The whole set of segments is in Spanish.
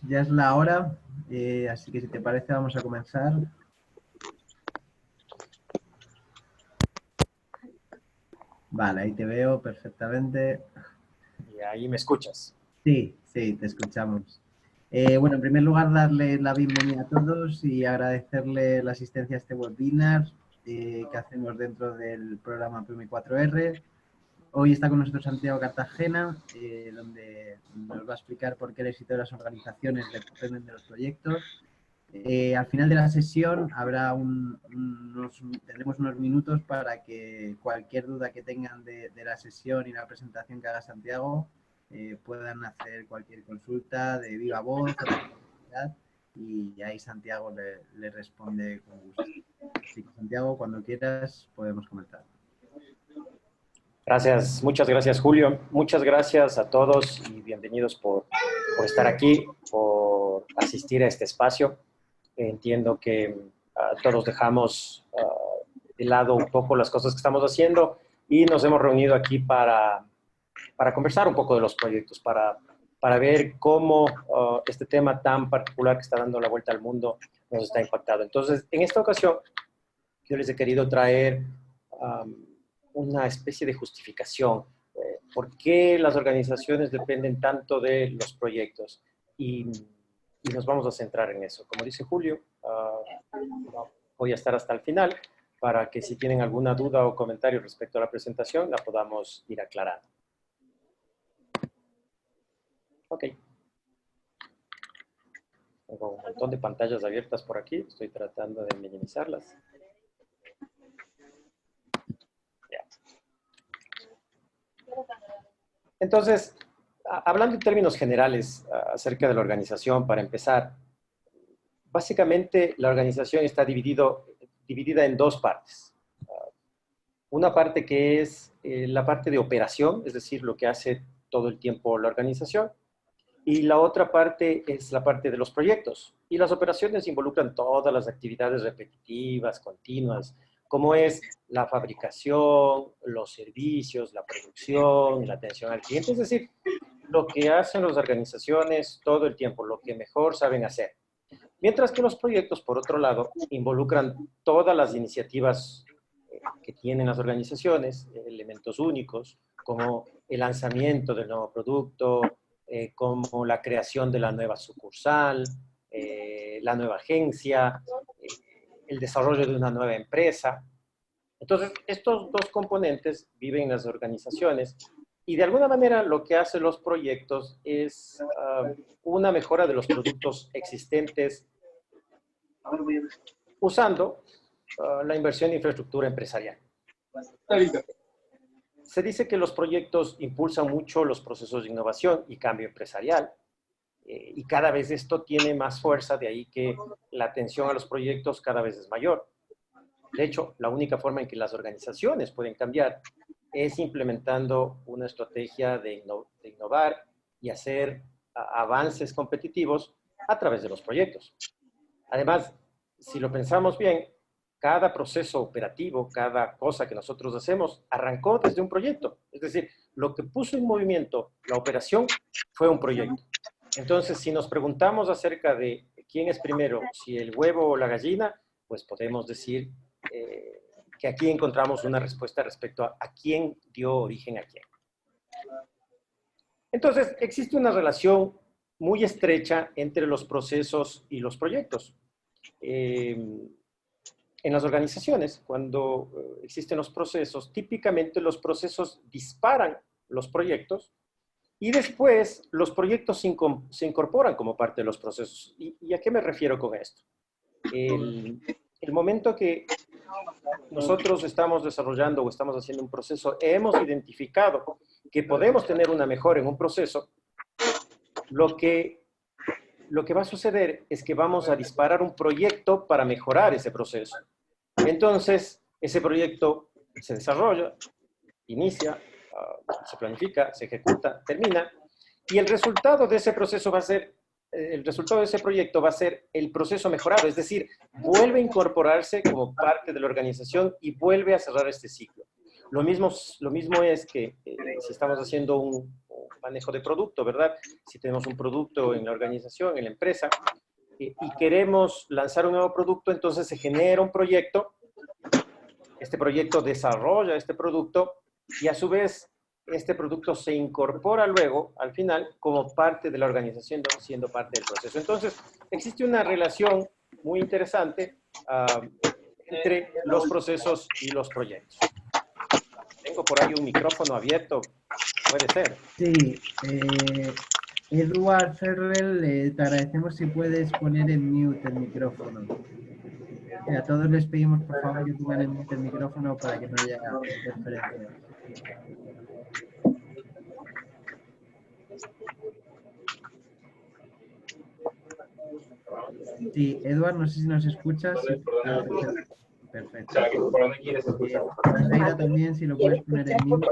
ya es la hora, así que si te parece vamos a comenzar. Vale, ahí te veo perfectamente. Y ahí me escuchas. Sí, sí, te escuchamos. Bueno, en primer lugar, darle la bienvenida a todos y agradecerle la asistencia a este webinar que hacemos dentro del programa PM4R. Hoy está con nosotros Santiago Cartagena, donde nos va a explicar por qué el éxito de las organizaciones dependen de los proyectos. Al final de la sesión tendremos unos minutos para que cualquier duda que tengan de la sesión y la presentación que haga Santiago puedan hacer cualquier consulta de viva voz o de publicidad, y ahí Santiago le responde con gusto. Así que Santiago, cuando quieras podemos comentar. Gracias, muchas gracias Julio. Muchas gracias a todos y bienvenidos por estar aquí, por asistir a este espacio. Entiendo que todos dejamos de lado un poco las cosas que estamos haciendo y nos hemos reunido aquí para conversar un poco de los proyectos, para ver cómo este tema tan particular que está dando la vuelta al mundo nos está impactando. Entonces, en esta ocasión, yo les he querido traer una especie de justificación. ¿Por qué las organizaciones dependen tanto de los proyectos? Y nos vamos a centrar en eso. Como dice Julio, voy a estar hasta el final para que si tienen alguna duda o comentario respecto a la presentación, la podamos ir aclarando. Ok. Tengo un montón de pantallas abiertas por aquí. Estoy tratando de minimizarlas. Ya. Entonces, hablando en términos generales acerca de la organización, para empezar, básicamente la organización está dividida en dos partes. Una parte que es la parte de operación, es decir, lo que hace todo el tiempo la organización, y la otra parte es la parte de los proyectos. Y las operaciones involucran todas las actividades repetitivas, continuas, como es la fabricación, los servicios, la producción, la atención al cliente, es decir, lo que hacen las organizaciones todo el tiempo, lo que mejor saben hacer. Mientras que los proyectos, por otro lado, involucran todas las iniciativas que tienen las organizaciones, elementos únicos, como el lanzamiento del nuevo producto, como la creación de la nueva sucursal, la nueva agencia, el desarrollo de una nueva empresa. Entonces, estos dos componentes viven en las organizaciones y de alguna manera lo que hacen los proyectos es una mejora de los productos existentes usando la inversión en infraestructura empresarial. Se dice que los proyectos impulsan mucho los procesos de innovación y cambio empresarial, y cada vez esto tiene más fuerza, de ahí que la atención a los proyectos cada vez es mayor. De hecho, la única forma en que las organizaciones pueden cambiar es implementando una estrategia de innovar y hacer avances competitivos a través de los proyectos. Además, si lo pensamos bien, cada proceso operativo, cada cosa que nosotros hacemos, arrancó desde un proyecto. Es decir, lo que puso en movimiento la operación fue un proyecto. Entonces, si nos preguntamos acerca de quién es primero, si el huevo o la gallina, pues podemos decir que aquí encontramos una respuesta respecto a quién dio origen a quién. Entonces, existe una relación muy estrecha entre los procesos y los proyectos. En las organizaciones, cuando existen los procesos, típicamente los procesos disparan los proyectos y después los proyectos se incorporan como parte de los procesos. ¿Y a qué me refiero con esto? El momento que nosotros estamos desarrollando o estamos haciendo un proceso, hemos identificado que podemos tener una mejora en un proceso, lo que va a suceder es que vamos a disparar un proyecto para mejorar ese proceso. Entonces, ese proyecto se desarrolla, inicia, se planifica, se ejecuta, termina, y el resultado de ese proceso va a ser, el resultado de ese proyecto va a ser el proceso mejorado, es decir, vuelve a incorporarse como parte de la organización y vuelve a cerrar este ciclo. Lo mismo es que si estamos haciendo un manejo de producto, ¿verdad? Si tenemos un producto en la organización, en la empresa, y queremos lanzar un nuevo producto, entonces se genera un proyecto, este proyecto desarrolla este producto y a su vez este producto se incorpora luego, al final, como parte de la organización, siendo parte del proceso. Entonces, existe una relación muy interesante entre los procesos y los proyectos. Tengo por ahí un micrófono abierto, puede ser. Sí, Edward Ferrell, te agradecemos si puedes poner en mute el micrófono. A todos les pedimos por favor que pongan en mute el micrófono para que no haya interferencias. Sí, Edward, no sé si nos escuchas. Sí, perfecto. Zaira también, si lo puedes poner en mute.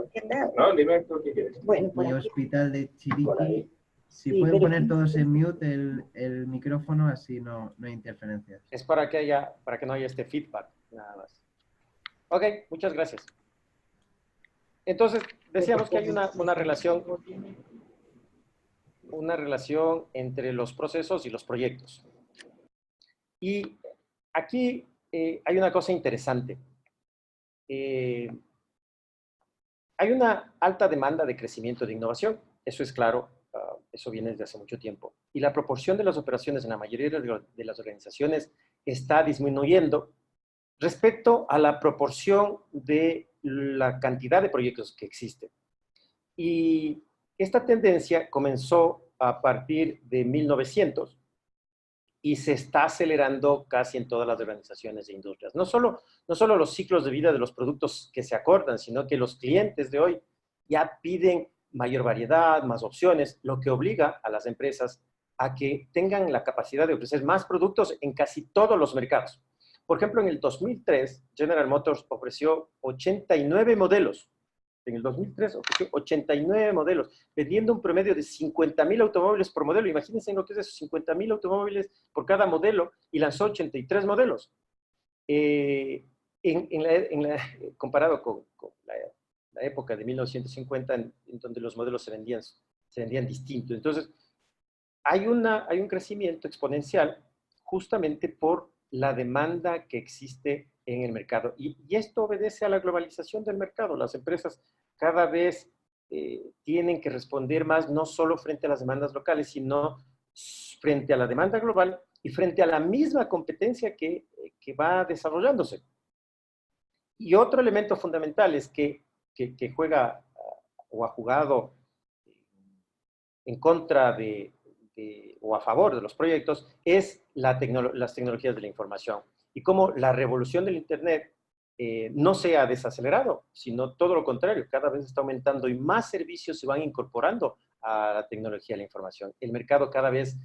No, dime tú qué quieres. Y Hospital de Chiriquí, si pueden poner todos en mute el micrófono, así no hay interferencias. Es para que no haya este feedback, nada más. Ok, muchas gracias. Entonces, decíamos que hay una relación entre los procesos y los proyectos. Y aquí hay una cosa interesante. Hay una alta demanda de crecimiento de innovación, eso es claro, eso viene desde hace mucho tiempo. Y la proporción de las operaciones en la mayoría de las organizaciones está disminuyendo respecto a la proporción de la cantidad de proyectos que existen. Y esta tendencia comenzó a partir de 1900 y se está acelerando casi en todas las organizaciones e industrias. No solo los ciclos de vida de los productos que se acortan, sino que los clientes de hoy ya piden mayor variedad, más opciones, lo que obliga a las empresas a que tengan la capacidad de ofrecer más productos en casi todos los mercados. Por ejemplo, en el 2003, General Motors ofreció 89 modelos. En el 2003 ofreció 89 modelos, vendiendo un promedio de 50,000 automóviles por modelo. Imagínense lo que es eso, 50,000 automóviles por cada modelo, y lanzó 83 modelos. Comparado con la época de 1950, en donde los modelos se vendían distintos. Entonces, hay un crecimiento exponencial justamente por la demanda que existe en el mercado. Y esto obedece a la globalización del mercado. Las empresas cada vez tienen que responder más, no solo frente a las demandas locales, sino frente a la demanda global y frente a la misma competencia que va desarrollándose. Y otro elemento fundamental es que juega o ha jugado en contra o a favor de los proyectos es las tecnologías de la información. Y cómo la revolución del Internet no se ha desacelerado, sino todo lo contrario, cada vez está aumentando y más servicios se van incorporando a la tecnología de la información. El mercado cada vez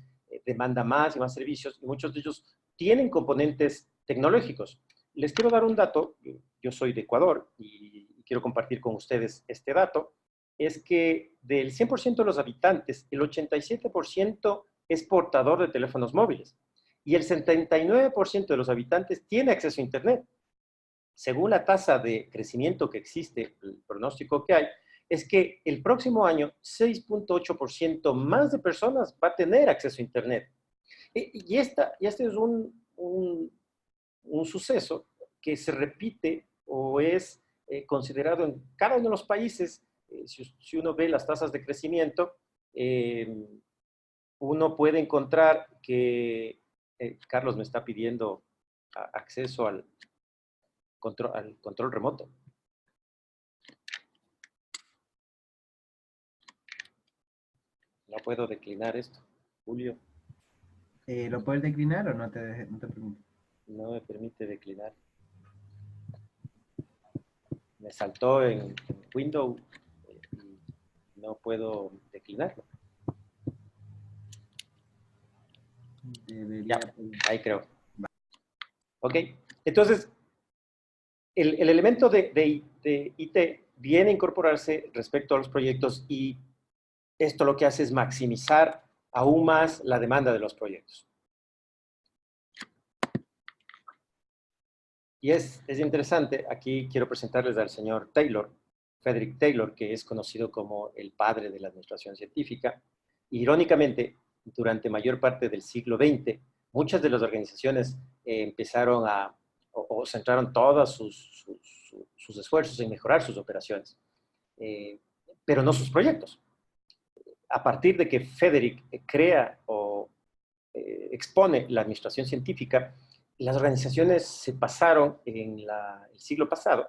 demanda más y más servicios y muchos de ellos tienen componentes tecnológicos. Les quiero dar un dato, yo soy de Ecuador y quiero compartir con ustedes este dato, es que del 100% de los habitantes, el 87% es portador de teléfonos móviles y el 79% de los habitantes tiene acceso a Internet. Según la tasa de crecimiento que existe, el pronóstico que hay, es que el próximo año 6.8% más de personas va a tener acceso a Internet. Y este es un suceso que se repite o es considerado en cada uno de los países. Si uno ve las tasas de crecimiento, uno puede encontrar que Carlos me está pidiendo acceso al control remoto. No puedo declinar esto, Julio. ¿Lo puedes declinar o no te permite? No me permite declinar. Me saltó en Windows y no puedo declinarlo. Ya, ahí creo. Ok, entonces, el elemento de IT viene a incorporarse respecto a los proyectos y esto lo que hace es maximizar aún más la demanda de los proyectos. Y es interesante, aquí quiero presentarles al señor Taylor, Frederick Taylor, que es conocido como el padre de la administración científica. Irónicamente, durante mayor parte del siglo XX, muchas de las organizaciones empezaron o centraron todos sus esfuerzos en mejorar sus operaciones, pero no sus proyectos. A partir de que Frederick crea o expone la administración científica, las organizaciones se pasaron en el siglo pasado,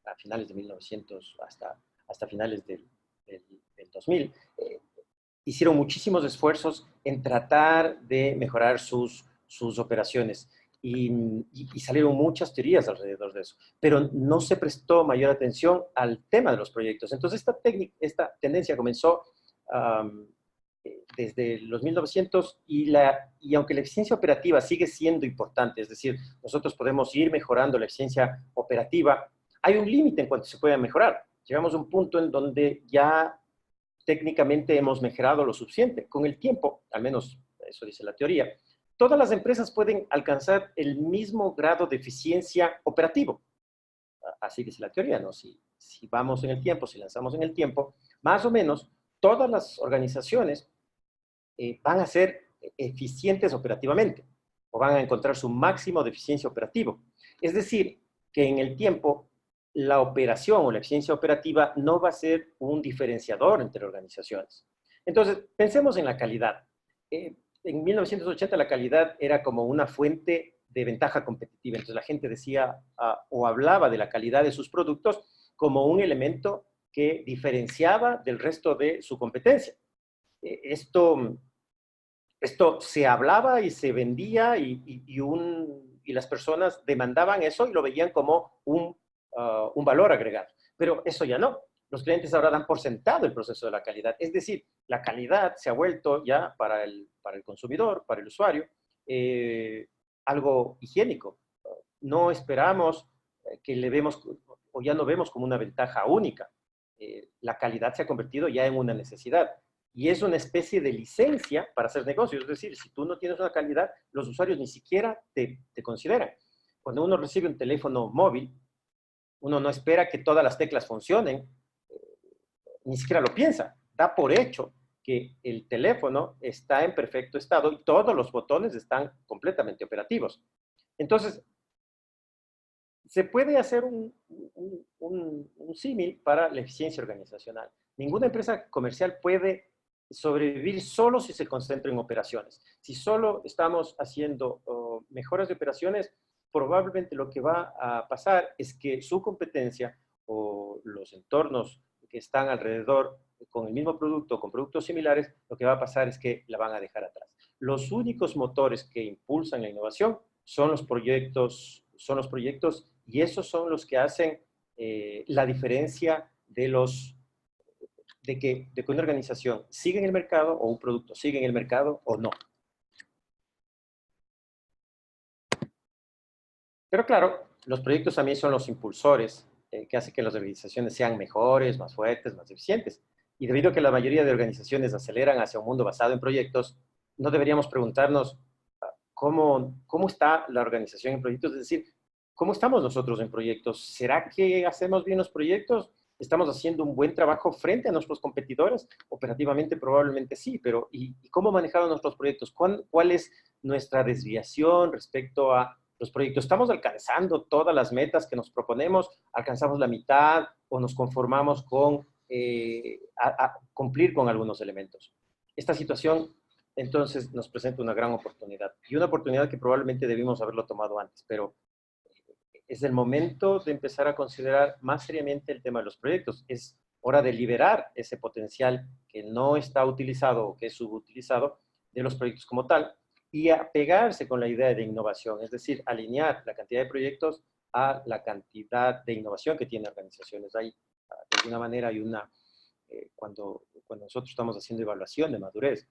a finales de 1900 hasta finales del 2000, hicieron muchísimos esfuerzos en tratar de mejorar sus operaciones y salieron muchas teorías alrededor de eso, pero no se prestó mayor atención al tema de los proyectos. Entonces esta tendencia comenzó desde los 1900 y aunque la eficiencia operativa sigue siendo importante, es decir, nosotros podemos ir mejorando la eficiencia operativa, hay un límite en cuanto se puede mejorar. Llegamos a un punto en donde ya técnicamente hemos mejorado lo suficiente. Con el tiempo, al menos eso dice la teoría, todas las empresas pueden alcanzar el mismo grado de eficiencia operativo. Así dice la teoría, ¿no? Si vamos en el tiempo, si lanzamos en el tiempo, más o menos todas las organizaciones van a ser eficientes operativamente o van a encontrar su máximo de eficiencia operativo. Es decir, que en el tiempo la operación o la eficiencia operativa no va a ser un diferenciador entre organizaciones. Entonces, pensemos en la calidad. En 1980 la calidad era como una fuente de ventaja competitiva. Entonces la gente decía o hablaba de la calidad de sus productos como un elemento que diferenciaba del resto de su competencia. Esto se hablaba y se vendía y las personas demandaban eso y lo veían como un valor agregado. Pero eso ya no. Los clientes ahora dan por sentado el proceso de la calidad. Es decir, la calidad se ha vuelto ya para el consumidor, para el usuario, algo higiénico. No esperamos que le vemos o ya no vemos como una ventaja única. La calidad se ha convertido ya en una necesidad. Y es una especie de licencia para hacer negocios. Es decir, si tú no tienes una calidad, los usuarios ni siquiera te consideran. Cuando uno recibe un teléfono móvil, uno no espera que todas las teclas funcionen, ni siquiera lo piensa. Da por hecho que el teléfono está en perfecto estado y todos los botones están completamente operativos. Entonces, se puede hacer un símil para la eficiencia organizacional. Ninguna empresa comercial puede sobrevivir solo si se concentra en operaciones. Si solo estamos haciendo mejoras de operaciones, probablemente lo que va a pasar es que su competencia o los entornos que están alrededor con el mismo producto, con productos similares, lo que va a pasar es que la van a dejar atrás. Los únicos motores que impulsan la innovación son los proyectos y esos son los que hacen la diferencia de que una organización sigue en el mercado o un producto sigue en el mercado o no. Pero claro, los proyectos también son los impulsores que hacen que las organizaciones sean mejores, más fuertes, más eficientes. Y debido a que la mayoría de organizaciones aceleran hacia un mundo basado en proyectos, no deberíamos preguntarnos cómo está la organización en proyectos, es decir, ¿cómo estamos nosotros en proyectos? ¿Será que hacemos bien los proyectos? ¿Estamos haciendo un buen trabajo frente a nuestros competidores? Operativamente probablemente sí, pero ¿y cómo manejamos nuestros proyectos? ¿Cuál es nuestra desviación respecto a los proyectos? ¿Estamos alcanzando todas las metas que nos proponemos? ¿Alcanzamos la mitad o nos conformamos con cumplir con algunos elementos? Esta situación entonces nos presenta una gran oportunidad y una oportunidad que probablemente debimos haberlo tomado antes, pero es el momento de empezar a considerar más seriamente el tema de los proyectos. Es hora de liberar ese potencial que no está utilizado o que es subutilizado de los proyectos como tal y apegarse con la idea de innovación, es decir, alinear la cantidad de proyectos a la cantidad de innovación que tienen organizaciones. Ahí, de alguna manera, hay cuando nosotros estamos haciendo evaluación de madurez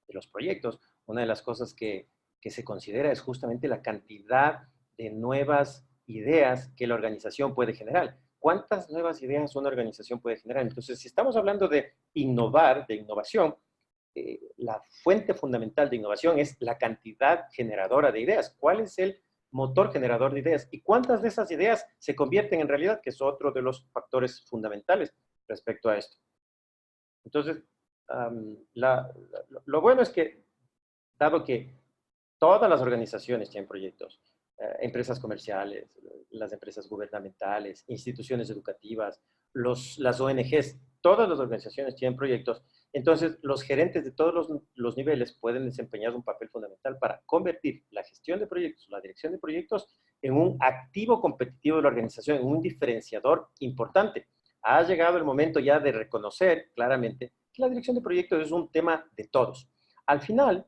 de los proyectos, una de las cosas que se considera es justamente la cantidad de nuevas ideas que la organización puede generar. ¿Cuántas nuevas ideas una organización puede generar? Entonces, si estamos hablando de innovar, de innovación, la fuente fundamental de innovación es la cantidad generadora de ideas. ¿Cuál es el motor generador de ideas. ¿Y cuántas de esas ideas se convierten en realidad? Que es otro de los factores fundamentales respecto a esto. Entonces, lo bueno es que, dado que todas las organizaciones tienen proyectos, empresas comerciales, las empresas gubernamentales, instituciones educativas, las ONGs, todas las organizaciones tienen proyectos, entonces los gerentes de todos los niveles pueden desempeñar un papel fundamental para convertir la gestión de proyectos, la dirección de proyectos, en un activo competitivo de la organización, en un diferenciador importante. Ha llegado el momento ya de reconocer claramente que la dirección de proyectos es un tema de todos. Al final,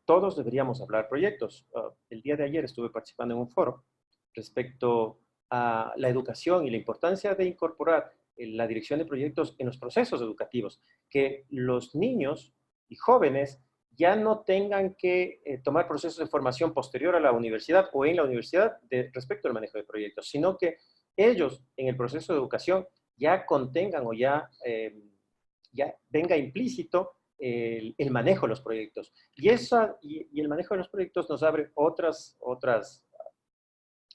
todos deberíamos hablar proyectos. El día de ayer estuve participando en un foro respecto a la educación y la importancia de incorporar la dirección de proyectos en los procesos educativos, que los niños y jóvenes ya no tengan que tomar procesos de formación posterior a la universidad o en la universidad respecto al manejo de proyectos, sino que ellos en el proceso de educación ya contengan o ya venga implícito el manejo de los proyectos. Y el manejo de los proyectos nos abre otras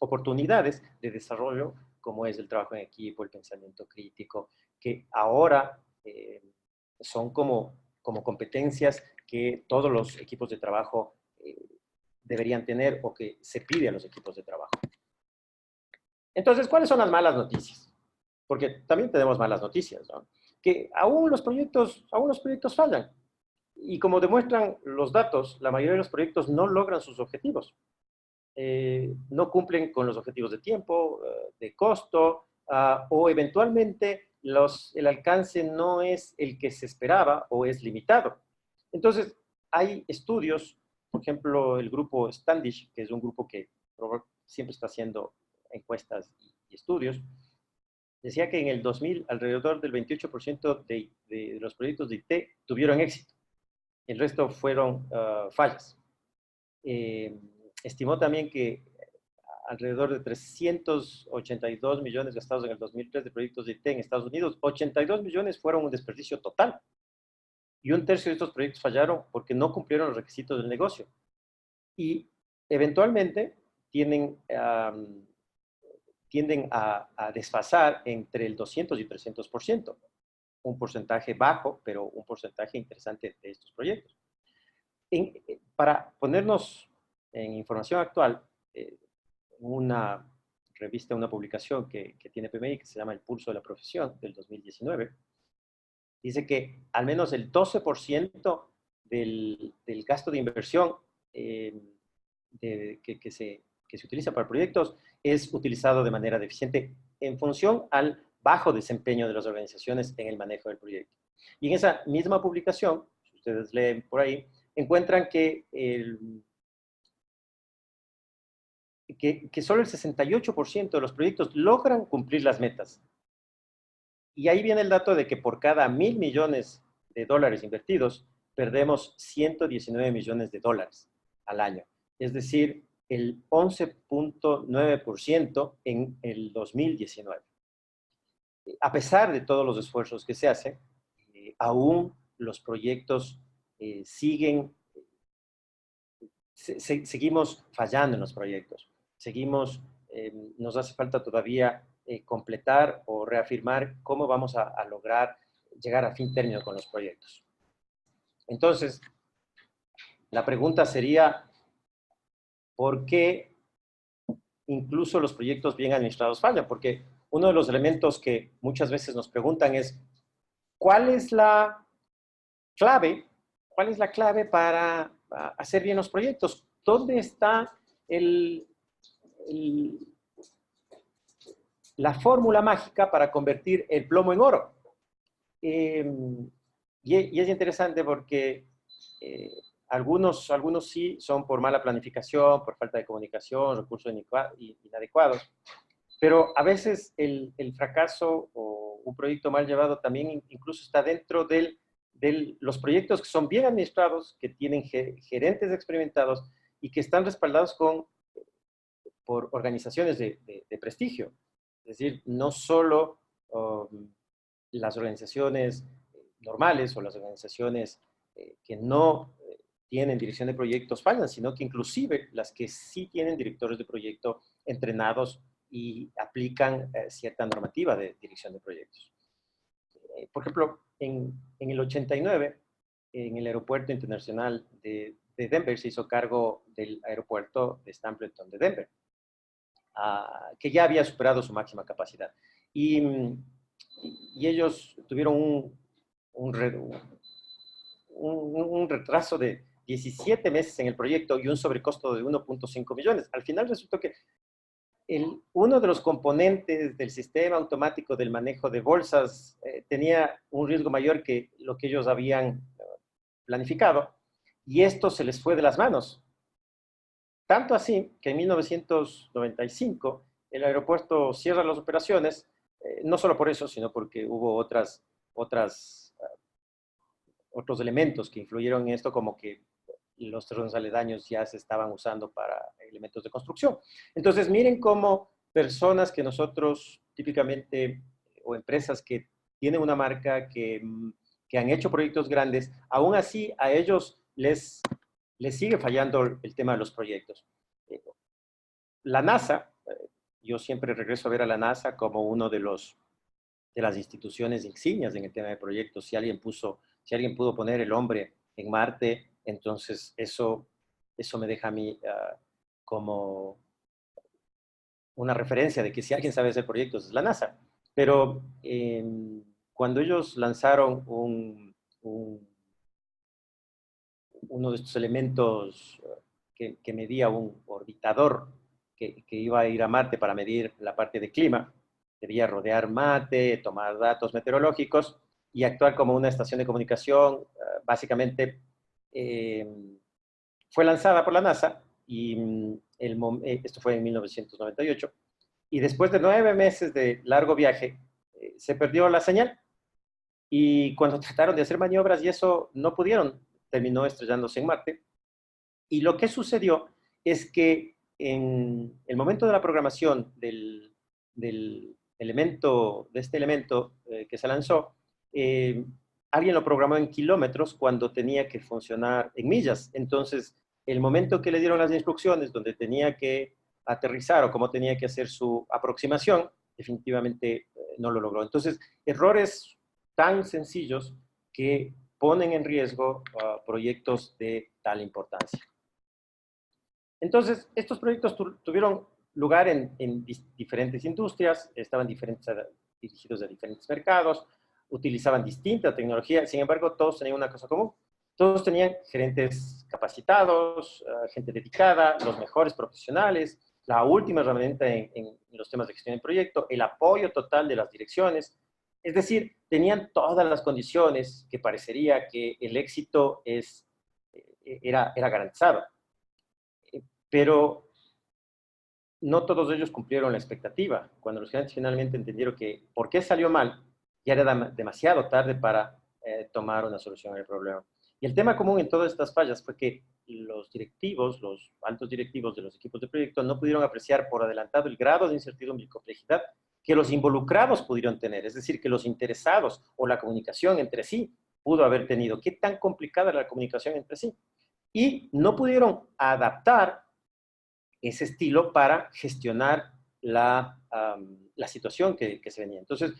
oportunidades de desarrollo, como es el trabajo en equipo, el pensamiento crítico, que ahora son como competencias que todos los equipos de trabajo deberían tener o que se pide a los equipos de trabajo. Entonces, ¿cuáles son las malas noticias? Porque también tenemos malas noticias, ¿no? Que aún los proyectos fallan. Y como demuestran los datos, la mayoría de los proyectos no logran sus objetivos. No cumplen con los objetivos de tiempo, de costo, o eventualmente el alcance no es el que se esperaba o es limitado. Entonces, hay estudios, por ejemplo, el grupo Standish, que es un grupo que siempre está haciendo encuestas y estudios, decía que en el 2000 alrededor del 28% de los proyectos de IT tuvieron éxito. El resto fueron fallas. Estimó también que alrededor de 382 millones gastados en el 2003 de proyectos de IT en Estados Unidos, 82 millones fueron un desperdicio total. Y un tercio de estos proyectos fallaron porque no cumplieron los requisitos del negocio. Y eventualmente tienden a desfasar entre el 200 y 300%. Un porcentaje bajo, pero un porcentaje interesante de estos proyectos. Para ponernos en información actual, una revista, una publicación que tiene PMI, que se llama El Pulso de la Profesión, del 2019, dice que al menos el 12% del gasto de inversión que se utiliza para proyectos es utilizado de manera deficiente en función al bajo desempeño de las organizaciones en el manejo del proyecto. Y en esa misma publicación, si ustedes leen por ahí, encuentran que solo el 68% de los proyectos logran cumplir las metas. Y ahí viene el dato de que por cada 1.000 millones de dólares invertidos, perdemos 119 millones de dólares al año. Es decir, el 11.9% en el 2019. A pesar de todos los esfuerzos que se hacen, aún los proyectos seguimos fallando en los proyectos. Nos hace falta todavía completar o reafirmar cómo vamos a lograr llegar a fin término con los proyectos. Entonces, la pregunta sería, ¿por qué incluso los proyectos bien administrados fallan? Porque uno de los elementos que muchas veces nos preguntan es, ¿cuál es la clave para hacer bien los proyectos? ¿Dónde está la fórmula mágica para convertir el plomo en oro? Y es interesante porque algunos sí son por mala planificación, por falta de comunicación, recursos inadecuados, pero a veces el fracaso o un proyecto mal llevado también incluso está dentro de los proyectos que son bien administrados, que tienen gerentes experimentados y que están respaldados por organizaciones de prestigio. Es decir, no solo las organizaciones normales o las organizaciones que no tienen dirección de proyectos fallan, sino que inclusive las que sí tienen directores de proyecto entrenados y aplican cierta normativa de dirección de proyectos. Por ejemplo, en el 89, en el aeropuerto internacional de Denver, se hizo cargo del aeropuerto de Stapleton de Denver, que ya había superado su máxima capacidad. Y ellos tuvieron un retraso de 17 meses en el proyecto y un sobrecosto de 1.5 millones. Al final resultó que uno de los componentes del sistema automático del manejo de bolsas tenía un riesgo mayor que lo que ellos habían planificado, y esto se les fue de las manos. Tanto así que en 1995 el aeropuerto cierra las operaciones, no solo por eso, sino porque hubo otros elementos que influyeron en esto, como que los terrenos aledaños ya se estaban usando para elementos de construcción. Entonces, miren cómo personas que nosotros típicamente, o empresas que tienen una marca, que han hecho proyectos grandes, aún así a ellos les sigue fallando el tema de los proyectos. La NASA, yo siempre regreso a ver a la NASA como uno de las instituciones insignias en el tema de proyectos. Si alguien pudo poner el hombre en Marte, entonces eso me deja a mí como una referencia de que si alguien sabe hacer proyectos es la NASA. Pero cuando ellos lanzaron uno de estos elementos que medía un orbitador que iba a ir a Marte para medir la parte de clima, debía rodear Marte, tomar datos meteorológicos y actuar como una estación de comunicación. Básicamente fue lanzada por la NASA y esto fue en 1998, y después de 9 meses de largo viaje se perdió la señal, y cuando trataron de hacer maniobras y eso no pudieron, terminó estrellándose en Marte. Y lo que sucedió es que en el momento de la programación de este elemento que se lanzó, alguien lo programó en kilómetros cuando tenía que funcionar en millas. Entonces, el momento que le dieron las instrucciones donde tenía que aterrizar o cómo tenía que hacer su aproximación, definitivamente no lo logró. Entonces, errores tan sencillos que ponen en riesgo proyectos de tal importancia. Entonces, estos proyectos tuvieron lugar en diferentes industrias, estaban dirigidos a diferentes mercados, utilizaban distinta tecnología. Sin embargo, todos tenían una cosa común. Todos tenían gerentes capacitados, gente dedicada, los mejores profesionales, la última herramienta en los temas de gestión de proyecto, el apoyo total de las direcciones. Es decir, tenían todas las condiciones que parecería que el éxito era garantizado. Pero no todos ellos cumplieron la expectativa. Cuando los gerentes finalmente entendieron que por qué salió mal, ya era demasiado tarde para tomar una solución al problema. Y el tema común en todas estas fallas fue que los altos directivos de los equipos de proyecto no pudieron apreciar por adelantado el grado de incertidumbre y complejidad que los involucrados pudieron tener, es decir, que los interesados o la comunicación entre sí pudo haber tenido. ¿Qué tan complicada era la comunicación entre sí? Y no pudieron adaptar ese estilo para gestionar la situación que se venía. Entonces,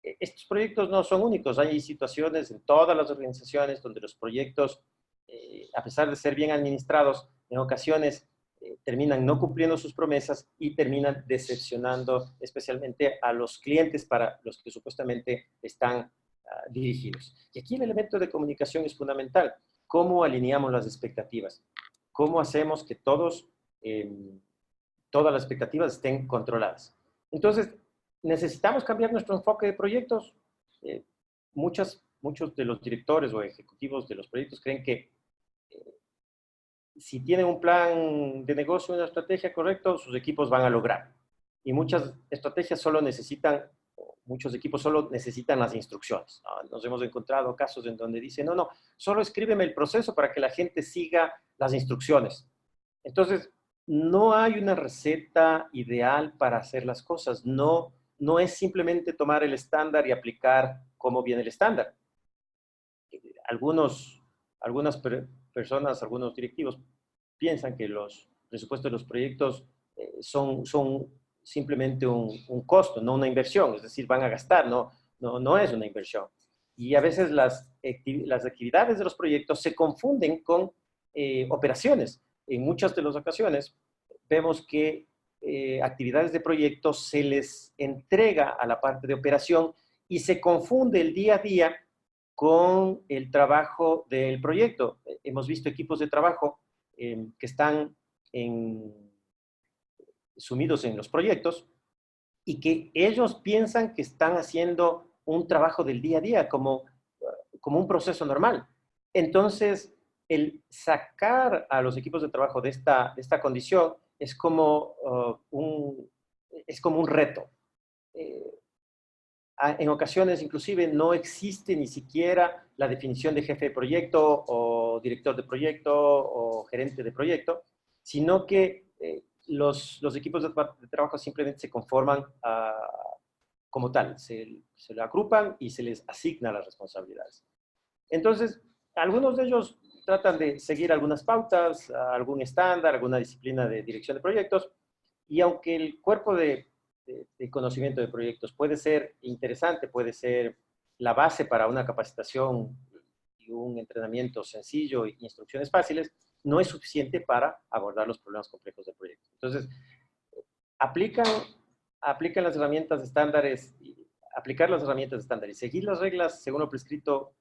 estos proyectos no son únicos. Hay situaciones en todas las organizaciones donde los proyectos, a pesar de ser bien administrados, en ocasiones terminan no cumpliendo sus promesas y terminan decepcionando especialmente a los clientes para los que supuestamente están dirigidos. Y aquí el elemento de comunicación es fundamental. ¿Cómo alineamos las expectativas? ¿Cómo hacemos que todas las expectativas estén controladas? Entonces, necesitamos cambiar nuestro enfoque de proyectos. Muchos de los directores o ejecutivos de los proyectos creen que si tienen un plan de negocio, una estrategia correcta, sus equipos van a lograr. Y muchas estrategias muchos equipos solo necesitan las instrucciones. Nos hemos encontrado casos en donde dicen, no, solo escríbeme el proceso para que la gente siga las instrucciones. Entonces, no hay una receta ideal para hacer las cosas. No es simplemente tomar el estándar y aplicar cómo viene el estándar. Algunos algunas personas, algunos directivos piensan que los presupuestos de los proyectos son simplemente un costo, no una inversión, es decir, van a gastar, no es una inversión. Y a veces las actividades de los proyectos se confunden con operaciones. En muchas de las ocasiones vemos que actividades de proyectos se les entrega a la parte de operación y se confunde el día a día con el trabajo del proyecto. Hemos visto equipos de trabajo que están sumidos en los proyectos y que ellos piensan que están haciendo un trabajo del día a día, como un proceso normal. Entonces, el sacar a los equipos de trabajo de esta condición es como un reto. En ocasiones, inclusive, no existe ni siquiera la definición de jefe de proyecto o director de proyecto o gerente de proyecto, sino que los equipos de trabajo simplemente se conforman como tal, se le agrupan y se les asigna las responsabilidades. Entonces, algunos de ellos tratan de seguir algunas pautas, algún estándar, alguna disciplina de dirección de proyectos, y aunque el cuerpo de conocimiento de proyectos puede ser interesante, puede ser la base para una capacitación y un entrenamiento sencillo y instrucciones fáciles, no es suficiente para abordar los problemas complejos del proyecto. Entonces, aplican las herramientas estándares, aplicar las herramientas estándar y seguir las reglas según lo prescrito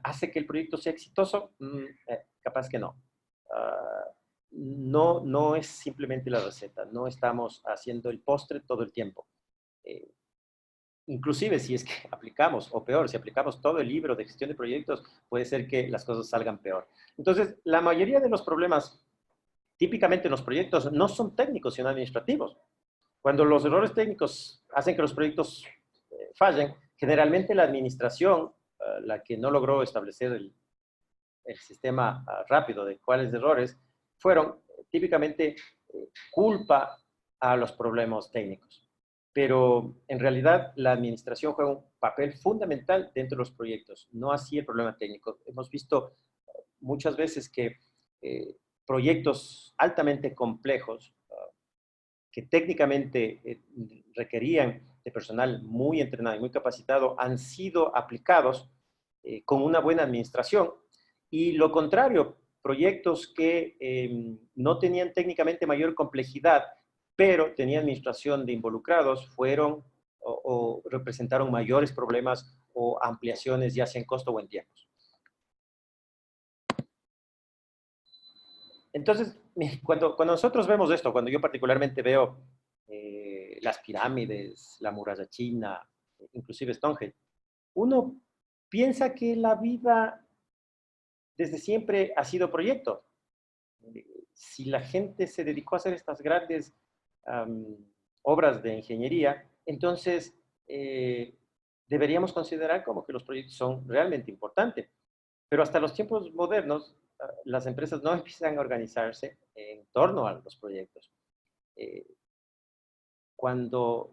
hace que el proyecto sea exitoso. Capaz que no. No es simplemente la receta, no estamos haciendo el postre todo el tiempo. Inclusive si es que aplicamos, o peor, si aplicamos todo el libro de gestión de proyectos, puede ser que las cosas salgan peor. Entonces, la mayoría de los problemas, típicamente en los proyectos, no son técnicos, sino administrativos. Cuando los errores técnicos hacen que los proyectos fallen, generalmente la administración, la que no logró establecer el sistema rápido de cuáles errores, fueron típicamente culpa a los problemas técnicos. Pero en realidad la administración juega un papel fundamental dentro de los proyectos, no así el problema técnico. Hemos visto muchas veces que proyectos altamente complejos, que técnicamente requerían de personal muy entrenado y muy capacitado, han sido aplicados con una buena administración. Y lo contrario, proyectos que no tenían técnicamente mayor complejidad, pero tenían administración de involucrados, fueron o representaron mayores problemas o ampliaciones, ya sea en costo o en tiempos. Entonces, cuando nosotros vemos esto, cuando yo particularmente veo las pirámides, la muralla china, inclusive Stonehenge, uno piensa que la vida desde siempre ha sido proyecto. Si la gente se dedicó a hacer estas grandes obras de ingeniería, entonces deberíamos considerar como que los proyectos son realmente importantes. Pero hasta los tiempos modernos, las empresas no empiezan a organizarse en torno a los proyectos.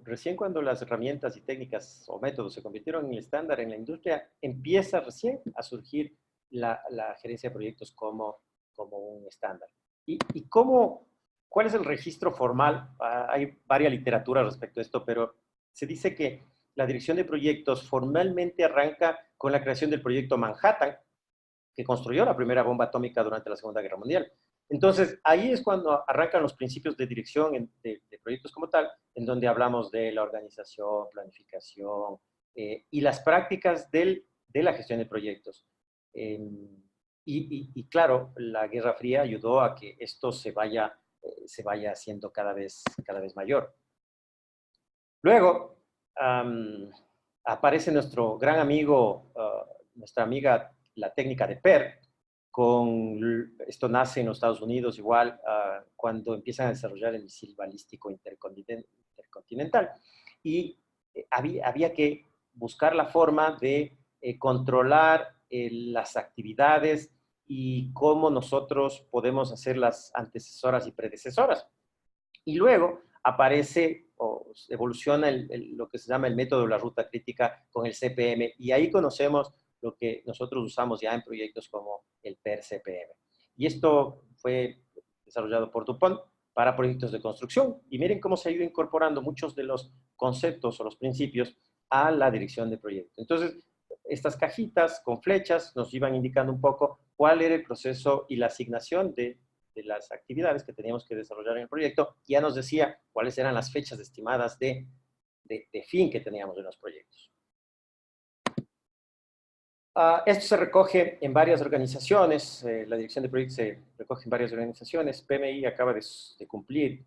Recién cuando las herramientas y técnicas o métodos se convirtieron en el estándar en la industria, empieza recién a surgir la gerencia de proyectos como un estándar. ¿Y cuál es el registro formal? Hay varias literaturas respecto a esto, pero se dice que la dirección de proyectos formalmente arranca con la creación del proyecto Manhattan, que construyó la primera bomba atómica durante la Segunda Guerra Mundial. Entonces, ahí es cuando arrancan los principios de dirección de proyectos como tal, en donde hablamos de la organización, planificación y las prácticas de la gestión de proyectos. Y claro, la Guerra Fría ayudó a que esto se vaya haciendo cada vez mayor. Luego, aparece nuestro gran amigo, nuestra amiga, la técnica de PER. Esto nace en los Estados Unidos igual cuando empiezan a desarrollar el misil balístico intercontinental. Y había que buscar la forma de controlar las actividades y cómo nosotros podemos hacer las antecesoras y predecesoras. Y luego aparece o evoluciona lo que se llama el método de la ruta crítica con el CPM, y ahí conocemos lo que nosotros usamos ya en proyectos como el PER-CPM. Y esto fue desarrollado por DuPont para proyectos de construcción. Y miren cómo se ha ido incorporando muchos de los conceptos o los principios a la dirección de proyecto. Entonces, estas cajitas con flechas nos iban indicando un poco cuál era el proceso y la asignación de las actividades que teníamos que desarrollar en el proyecto. Ya nos decía cuáles eran las fechas estimadas de fin que teníamos en los proyectos. Esto se recoge en varias organizaciones, la dirección de proyectos se recoge en varias organizaciones. PMI acaba de cumplir,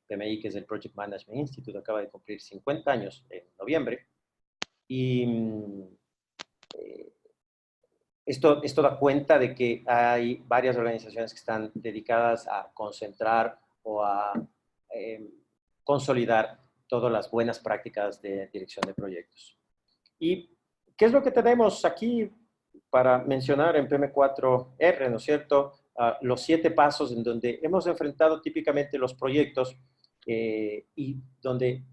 PMI, que es el Project Management Institute, acaba de cumplir 50 años en noviembre. Y esto da cuenta de que hay varias organizaciones que están dedicadas a concentrar o a consolidar todas las buenas prácticas de dirección de proyectos. ¿Y qué es lo que tenemos aquí para mencionar en PM4R, ¿no es cierto? Los 7 pasos en donde hemos enfrentado típicamente los proyectos y donde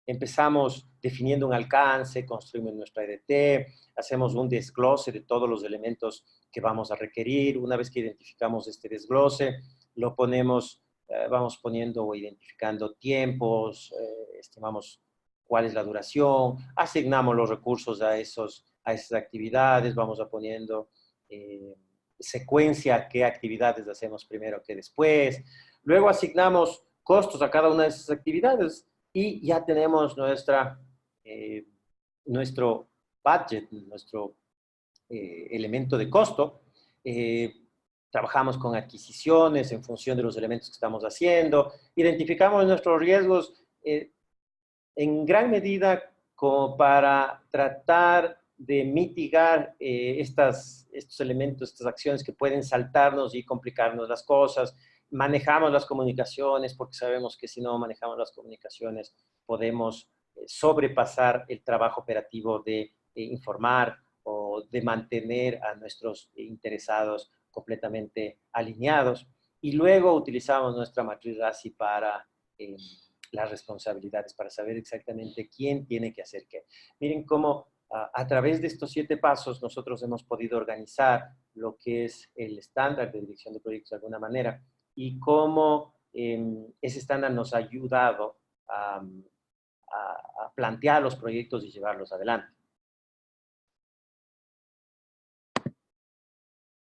empezamos definiendo un alcance, construimos nuestra EDT, hacemos un desglose de todos los elementos que vamos a requerir. Una vez que identificamos este desglose, lo ponemos, vamos poniendo o identificando tiempos, estimamos cuál es la duración, asignamos los recursos a esas actividades, vamos a poniendo secuencia, qué actividades hacemos primero, qué después. Luego asignamos costos a cada una de esas actividades y ya tenemos nuestro budget, nuestro elemento de costo. Trabajamos con adquisiciones en función de los elementos que estamos haciendo, identificamos nuestros riesgos en gran medida como para tratar de mitigar estos elementos, estas acciones que pueden saltarnos y complicarnos las cosas. Manejamos las comunicaciones porque sabemos que si no manejamos las comunicaciones podemos sobrepasar el trabajo operativo de informar o de mantener a nuestros interesados completamente alineados. Y luego utilizamos nuestra matriz RACI para las responsabilidades, para saber exactamente quién tiene que hacer qué. Miren cómo a través de estos 7 pasos nosotros hemos podido organizar lo que es el estándar de dirección de proyectos de alguna manera y cómo ese estándar nos ha ayudado a plantear los proyectos y llevarlos adelante.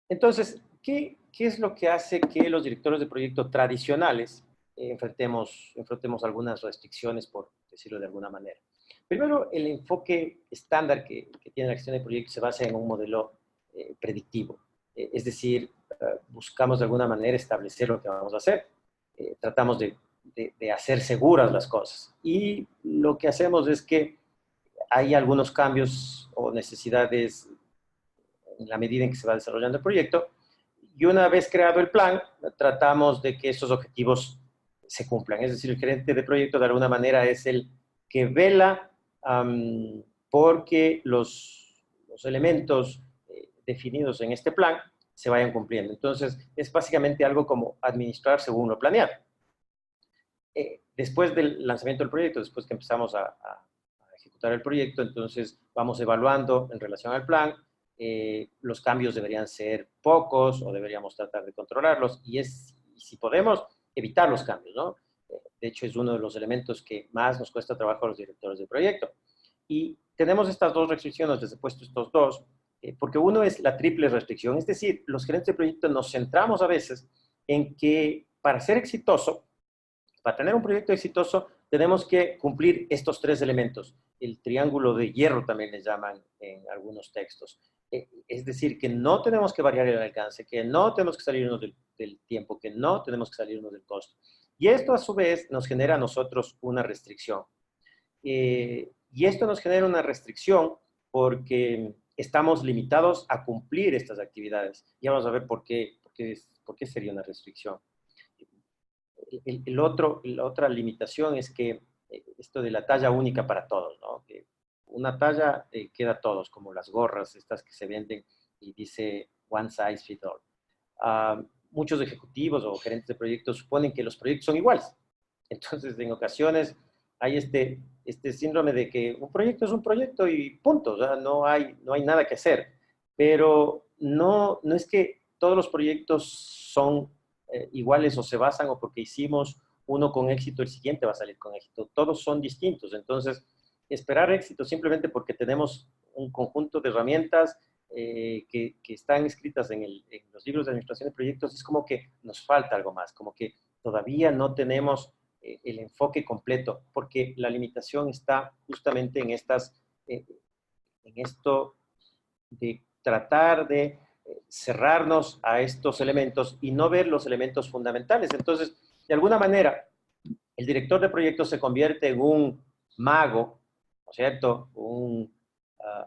Entonces, ¿qué es lo que hace que los directores de proyecto tradicionales enfrentemos algunas restricciones, por decirlo de alguna manera? Primero, el enfoque estándar que tiene la gestión de proyectos se basa en un modelo predictivo. Es decir, buscamos de alguna manera establecer lo que vamos a hacer. Tratamos de hacer seguras las cosas. Y lo que hacemos es que hay algunos cambios o necesidades en la medida en que se va desarrollando el proyecto. Y una vez creado el plan, tratamos de que esos objetivos se cumplan. Es decir, el gerente de proyecto de alguna manera es el que vela porque los elementos definidos en este plan se vayan cumpliendo. Entonces, es básicamente algo como administrar según lo planeado. Después del lanzamiento del proyecto, después que empezamos a ejecutar el proyecto, entonces vamos evaluando en relación al plan. Los cambios deberían ser pocos o deberíamos tratar de controlarlos y si podemos, evitar los cambios, ¿no? De hecho, es uno de los elementos que más nos cuesta trabajo a los directores de proyecto. Y tenemos estas 2 restricciones, les he puesto estos 2, porque uno es la triple restricción, es decir, los gerentes de proyecto nos centramos a veces en que para ser exitoso, para tener un proyecto exitoso, tenemos que cumplir estos 3 elementos. El triángulo de hierro también le llaman en algunos textos. Es decir, que no tenemos que variar el alcance, que no tenemos que salirnos del tiempo, que no tenemos que salirnos del costo. Y esto a su vez nos genera a nosotros una restricción. Y esto nos genera una restricción porque estamos limitados a cumplir estas actividades. Ya vamos a ver por qué sería una restricción. La otra limitación es que esto de la talla única para todos, ¿no? Que una talla queda a todos, como las gorras estas que se venden y dice one size fits all. Muchos ejecutivos o gerentes de proyectos suponen que los proyectos son iguales. Entonces, en ocasiones, hay este síndrome de que un proyecto es un proyecto y punto, o sea, no hay nada que hacer. Pero no es que todos los proyectos son iguales o se basan o porque hicimos uno con éxito, el siguiente va a salir con éxito. Todos son distintos. Entonces, esperar éxito simplemente porque tenemos un conjunto de herramientas que están escritas en los libros de administración de proyectos, es como que nos falta algo más, como que todavía no tenemos el enfoque completo, porque la limitación está justamente en esto de tratar de cerrarnos a estos elementos y no ver los elementos fundamentales. Entonces, de alguna manera, el director de proyectos se convierte en un mago, ¿no es cierto?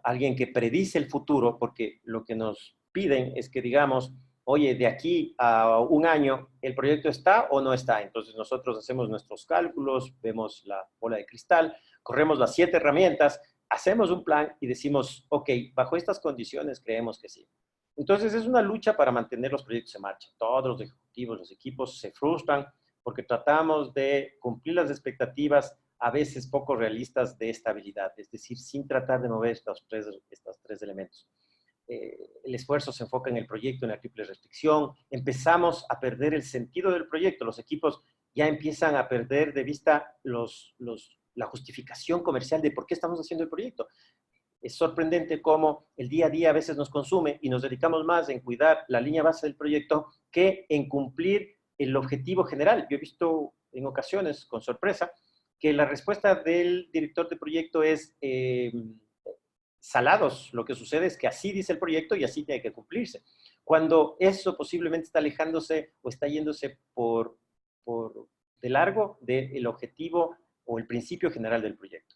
Alguien que predice el futuro, porque lo que nos piden es que digamos, oye, de aquí a un año, ¿el proyecto está o no está? Entonces nosotros hacemos nuestros cálculos, vemos la bola de cristal, corremos las 7 herramientas, hacemos un plan y decimos, ok, bajo estas condiciones creemos que sí. Entonces es una lucha para mantener los proyectos en marcha. Todos los ejecutivos, los equipos se frustran porque tratamos de cumplir las expectativas a veces poco realistas de estabilidad, es decir, sin tratar de mover estos tres elementos. El esfuerzo se enfoca en el proyecto, en la triple restricción, empezamos a perder el sentido del proyecto, los equipos ya empiezan a perder de vista la justificación comercial de por qué estamos haciendo el proyecto. Es sorprendente cómo el día a día a veces nos consume y nos dedicamos más en cuidar la línea base del proyecto que en cumplir el objetivo general. Yo he visto en ocasiones, con sorpresa, que la respuesta del director de proyecto es salados. Lo que sucede es que así dice el proyecto y así tiene que cumplirse. Cuando eso posiblemente está alejándose o está yéndose por de largo del objetivo o el principio general del proyecto.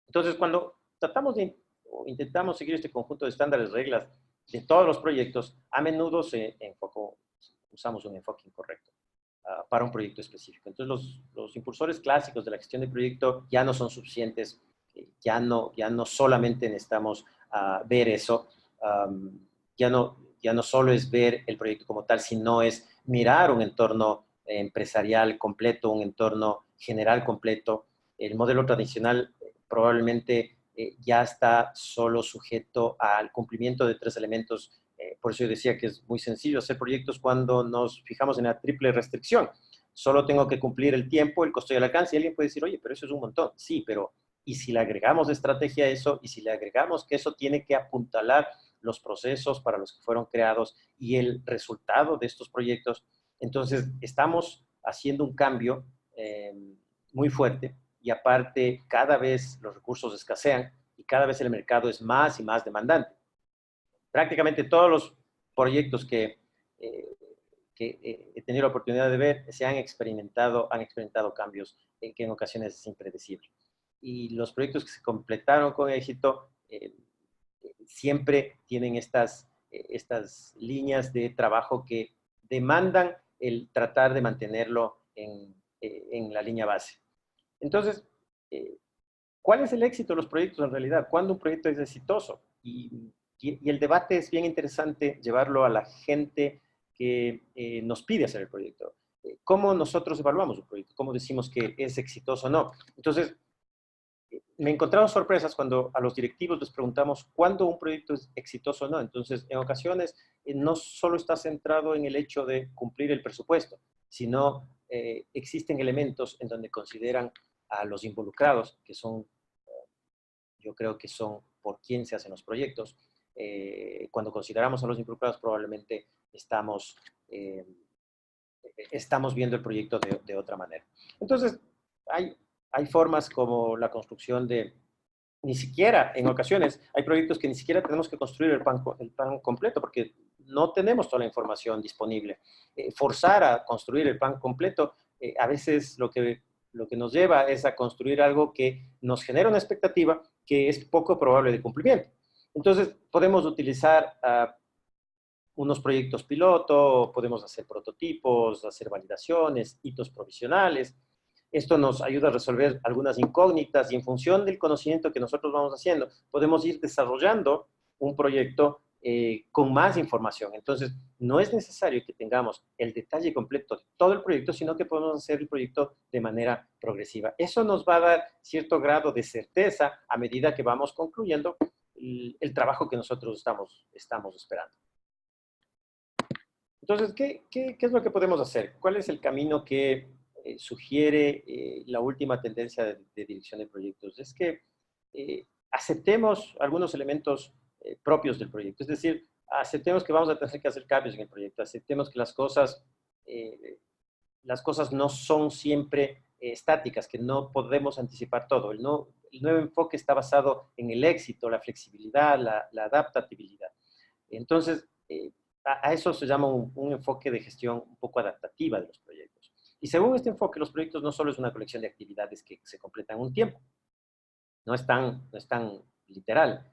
Entonces, cuando tratamos de o intentamos seguir este conjunto de estándares, reglas de todos los proyectos, a menudo usamos un enfoque incorrecto para un proyecto específico. Entonces, los impulsores clásicos de la gestión de proyecto ya no son suficientes, ya no solamente necesitamos ver eso, ya no solo es ver el proyecto como tal, sino es mirar un entorno empresarial completo, un entorno general completo. El modelo tradicional probablemente ya está solo sujeto al cumplimiento de 3 elementos. Por eso yo decía que es muy sencillo hacer proyectos cuando nos fijamos en la triple restricción. Solo tengo que cumplir el tiempo, el costo y el alcance. Y alguien puede decir, oye, pero eso es un montón. Sí, pero ¿y si le agregamos estrategia a eso? ¿Y si le agregamos que eso tiene que apuntalar los procesos para los que fueron creados y el resultado de estos proyectos? Entonces, estamos haciendo un cambio muy fuerte y aparte cada vez los recursos escasean y cada vez el mercado es más y más demandante. Prácticamente todos los proyectos que he tenido la oportunidad de ver se han experimentado cambios que en ocasiones es impredecible. Y los proyectos que se completaron con éxito siempre tienen estas líneas de trabajo que demandan el tratar de mantenerlo en la línea base. Entonces, ¿cuál es el éxito de los proyectos en realidad? ¿Cuándo un proyecto es exitoso? Y el debate es bien interesante llevarlo a la gente que nos pide hacer el proyecto. ¿Cómo nosotros evaluamos un proyecto? ¿Cómo decimos que es exitoso o no? Entonces, me he encontrado sorpresas cuando a los directivos les preguntamos cuándo un proyecto es exitoso o no. Entonces, en ocasiones, no solo está centrado en el hecho de cumplir el presupuesto, sino existen elementos en donde consideran a los involucrados, que son, yo creo que son por quién se hacen los proyectos. Cuando consideramos a los involucrados, probablemente estamos viendo el proyecto de otra manera. Entonces, hay formas como la construcción ni siquiera, en ocasiones, hay proyectos que ni siquiera tenemos que construir el plan completo porque no tenemos toda la información disponible. Forzar a construir el plan completo, a veces lo que nos lleva es a construir algo que nos genera una expectativa que es poco probable de cumplimiento. Entonces, podemos utilizar unos proyectos piloto, podemos hacer prototipos, hacer validaciones, hitos provisionales. Esto nos ayuda a resolver algunas incógnitas y en función del conocimiento que nosotros vamos haciendo, podemos ir desarrollando un proyecto con más información. Entonces, no es necesario que tengamos el detalle completo de todo el proyecto, sino que podemos hacer el proyecto de manera progresiva. Eso nos va a dar cierto grado de certeza a medida que vamos concluyendo el trabajo que nosotros estamos esperando. Entonces, ¿qué es lo que podemos hacer? ¿Cuál es el camino que sugiere la última tendencia de dirección de proyectos? Es que aceptemos algunos elementos propios del proyecto. Es decir, aceptemos que vamos a tener que hacer cambios en el proyecto. Aceptemos que las cosas no son siempre estáticas, que no podemos anticipar todo. El nuevo enfoque está basado en el éxito, la flexibilidad, la adaptabilidad. Entonces, a eso se llama un enfoque de gestión un poco adaptativa de los proyectos. Y según este enfoque, los proyectos no solo es una colección de actividades que se completan en un tiempo. No es tan literal.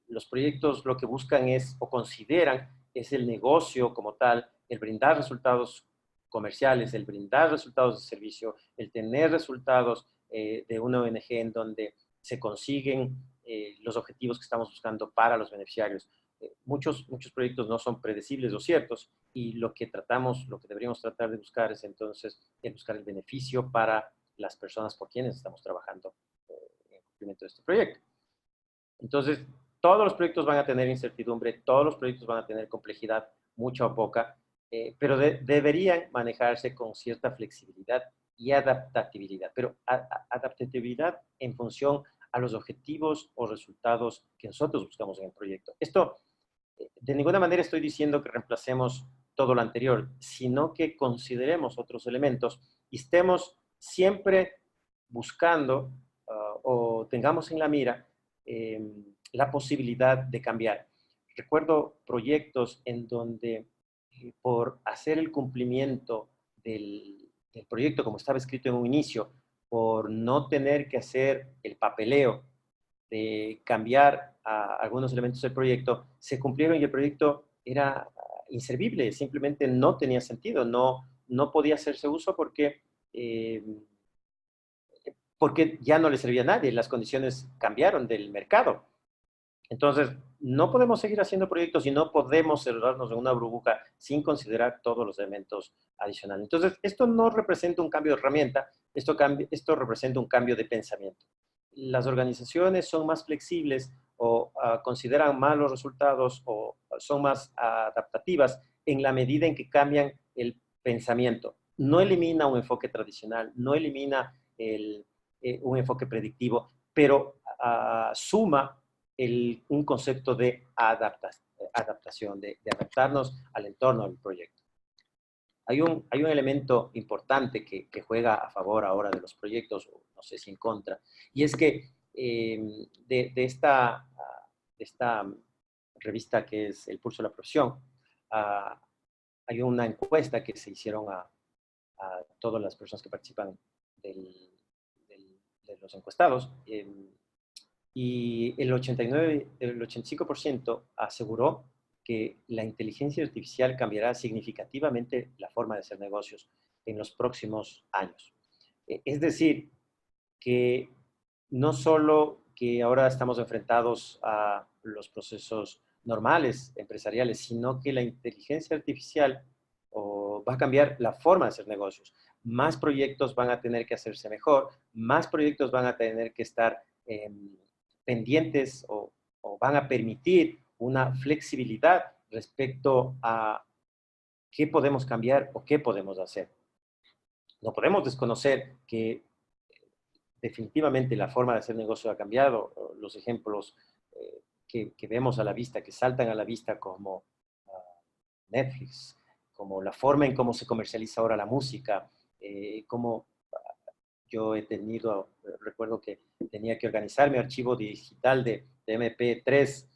Los proyectos lo que buscan es, o consideran, es el negocio como tal, el brindar resultados comerciales, el brindar resultados de servicio, el tener resultados de una ONG en donde se consiguen los objetivos que estamos buscando para los beneficiarios. Muchos proyectos no son predecibles o ciertos y lo que deberíamos tratar de buscar es entonces buscar el beneficio para las personas por quienes estamos trabajando en cumplimiento de este proyecto. Entonces, todos los proyectos van a tener incertidumbre, todos los proyectos van a tener complejidad, mucha o poca, pero deberían manejarse con cierta flexibilidad y adaptabilidad, pero adaptabilidad en función a los objetivos o resultados que nosotros buscamos en el proyecto. Esto, de ninguna manera estoy diciendo que reemplacemos todo lo anterior, sino que consideremos otros elementos y estemos siempre buscando o tengamos en la mira la posibilidad de cambiar. Recuerdo proyectos en donde por hacer el cumplimiento del proyecto como estaba escrito en un inicio, por no tener que hacer el papeleo de cambiar algunos elementos del proyecto, se cumplieron y el proyecto era inservible, simplemente no tenía sentido, no podía hacerse uso porque ya no le servía a nadie, las condiciones cambiaron del mercado. Entonces, no podemos seguir haciendo proyectos y no podemos cerrarnos en una burbuja sin considerar todos los elementos adicionales. Entonces, esto no representa un cambio de herramienta, esto representa un cambio de pensamiento. Las organizaciones son más flexibles o consideran más los resultados o son más adaptativas en la medida en que cambian el pensamiento. No elimina un enfoque tradicional, no elimina un enfoque predictivo, pero suma un concepto de adaptación, de adaptarnos al entorno del proyecto. Hay un elemento importante que juega a favor ahora de los proyectos, o no sé si en contra, y es que de esta revista que es El Pulso de la Profesión, hay una encuesta que se hicieron a todas las personas que participan de los encuestados, y el 85% aseguró que la inteligencia artificial cambiará significativamente la forma de hacer negocios en los próximos años. Es decir, que no solo que ahora estamos enfrentados a los procesos normales empresariales, sino que la inteligencia artificial va a cambiar la forma de hacer negocios. Más proyectos van a tener que hacerse mejor, más proyectos van a tener que estar pendientes o van a permitir una flexibilidad respecto a qué podemos cambiar o qué podemos hacer. No podemos desconocer que definitivamente la forma de hacer negocio ha cambiado. Los ejemplos que vemos a la vista, que saltan a la vista como Netflix, como la forma en cómo se comercializa ahora la música, como yo recuerdo que tenía que organizar mi archivo digital de MP3.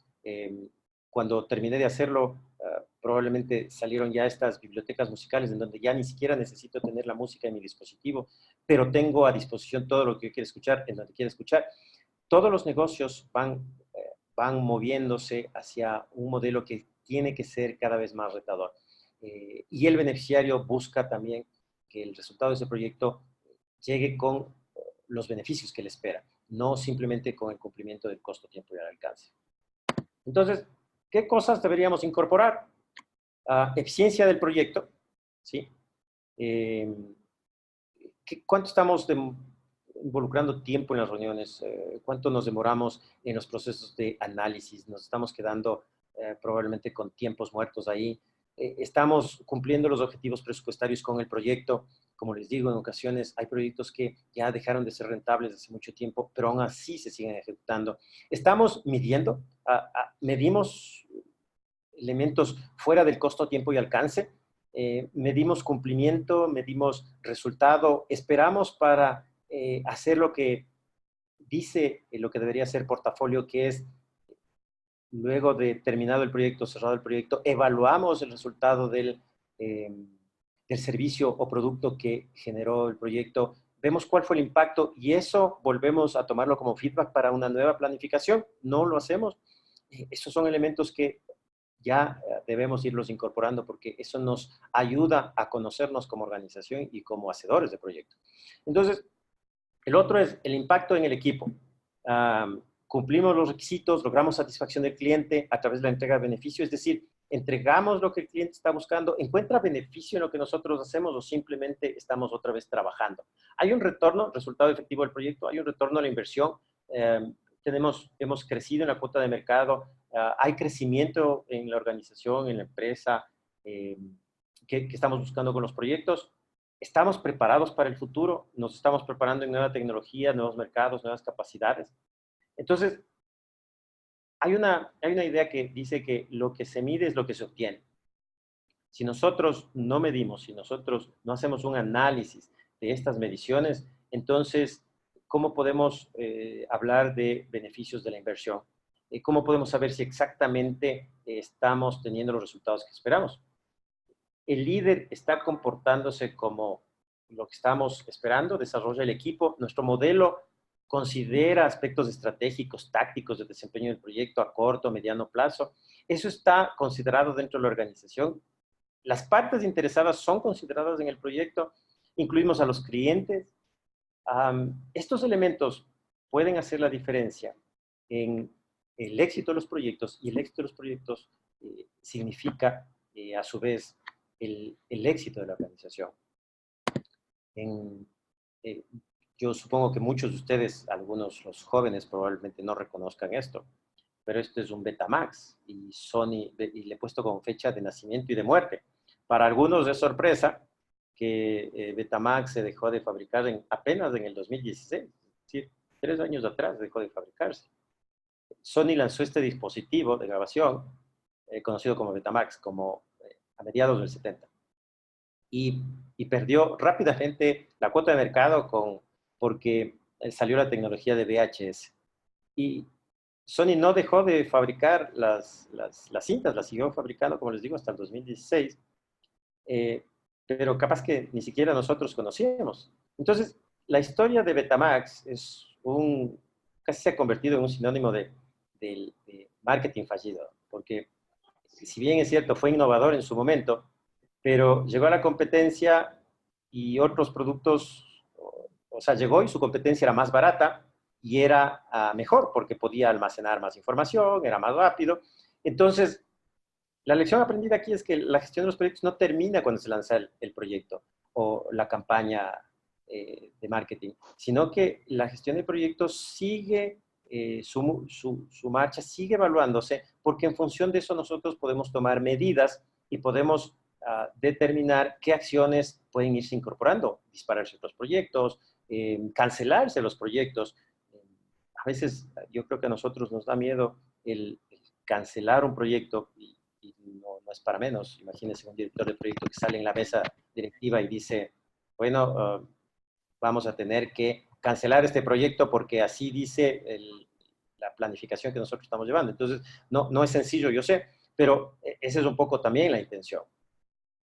Cuando terminé de hacerlo, probablemente salieron ya estas bibliotecas musicales en donde ya ni siquiera necesito tener la música en mi dispositivo, pero tengo a disposición todo lo que yo quiero escuchar, en donde quiero escuchar. Todos los negocios van moviéndose hacia un modelo que tiene que ser cada vez más retador. Y el beneficiario busca también que el resultado de ese proyecto llegue con los beneficios que le espera, no simplemente con el cumplimiento del costo, tiempo y al alcance. Entonces, ¿Qué cosas deberíamos incorporar? Eficiencia del proyecto, ¿sí? ¿Cuánto estamos involucrando tiempo en las reuniones? ¿Cuánto nos demoramos en los procesos de análisis? Nos estamos quedando probablemente con tiempos muertos ahí. Estamos cumpliendo los objetivos presupuestarios con el proyecto. Como les digo, en ocasiones hay proyectos que ya dejaron de ser rentables hace mucho tiempo, pero aún así se siguen ejecutando. Estamos midiendo, medimos elementos fuera del costo, tiempo y alcance. Medimos cumplimiento, medimos resultado, esperamos para hacer lo que dice lo que debería ser portafolio, que es luego de terminado el proyecto, cerrado el proyecto, evaluamos el resultado del servicio o producto que generó el proyecto, vemos cuál fue el impacto y eso volvemos a tomarlo como feedback para una nueva planificación. No lo hacemos. Esos son elementos que ya debemos irlos incorporando porque eso nos ayuda a conocernos como organización y como hacedores de proyectos. Entonces, el otro es el impacto en el equipo. Cumplimos los requisitos, logramos satisfacción del cliente a través de la entrega de beneficio, es decir, entregamos lo que el cliente está buscando, encuentra beneficio en lo que nosotros hacemos o simplemente estamos otra vez trabajando. Hay un retorno, resultado efectivo del proyecto, hay un retorno a la inversión, hemos crecido en la cuota de mercado, hay crecimiento en la organización, en la empresa que estamos buscando con los proyectos. Estamos preparados para el futuro, nos estamos preparando en nueva tecnología, nuevos mercados, nuevas capacidades. Entonces, hay una idea que dice que lo que se mide es lo que se obtiene. Si nosotros no medimos, si nosotros no hacemos un análisis de estas mediciones, entonces, ¿cómo podemos hablar de beneficios de la inversión? ¿Cómo podemos saber si exactamente estamos teniendo los resultados que esperamos? El líder está comportándose como lo que estamos esperando, desarrolla el equipo, nuestro modelo considera aspectos estratégicos, tácticos de desempeño del proyecto a corto, mediano plazo. Eso está considerado dentro de la organización. Las partes interesadas son consideradas en el proyecto, incluimos a los clientes. Estos elementos pueden hacer la diferencia en el éxito de los proyectos y el éxito de los proyectos significa a su vez el éxito de la organización. Eh, yo supongo que muchos de ustedes, algunos los jóvenes probablemente no reconozcan esto, pero esto es un Betamax y Sony, y le he puesto como fecha de nacimiento y de muerte. Para algunos es sorpresa que Betamax se dejó de fabricar apenas en el 2016, es decir, 3 años atrás dejó de fabricarse. Sony lanzó este dispositivo de grabación, conocido como Betamax, a mediados del 70. Y perdió rápidamente la cuota de mercado porque salió la tecnología de VHS. Y Sony no dejó de fabricar las cintas, las siguió fabricando, como les digo, hasta el 2016, pero capaz que ni siquiera nosotros conocíamos. Entonces, la historia de Betamax casi se ha convertido en un sinónimo de marketing fallido, porque si bien es cierto, fue innovador en su momento, pero llegó a la competencia y otros productos, o sea, llegó y su competencia era más barata y era mejor porque podía almacenar más información, era más rápido. Entonces, la lección aprendida aquí es que la gestión de los proyectos no termina cuando se lanza el proyecto o la campaña de marketing, sino que la gestión de proyectos sigue su marcha, sigue evaluándose, porque en función de eso nosotros podemos tomar medidas y podemos determinar qué acciones pueden irse incorporando, dispararse otros proyectos, cancelarse los proyectos. A veces yo creo que a nosotros nos da miedo el cancelar un proyecto y no es para menos. Imagínense un director de proyecto que sale en la mesa directiva y dice, bueno, vamos a tener que cancelar este proyecto porque así dice la planificación que nosotros estamos llevando. Entonces, no es sencillo, yo sé, pero esa es un poco también la intención,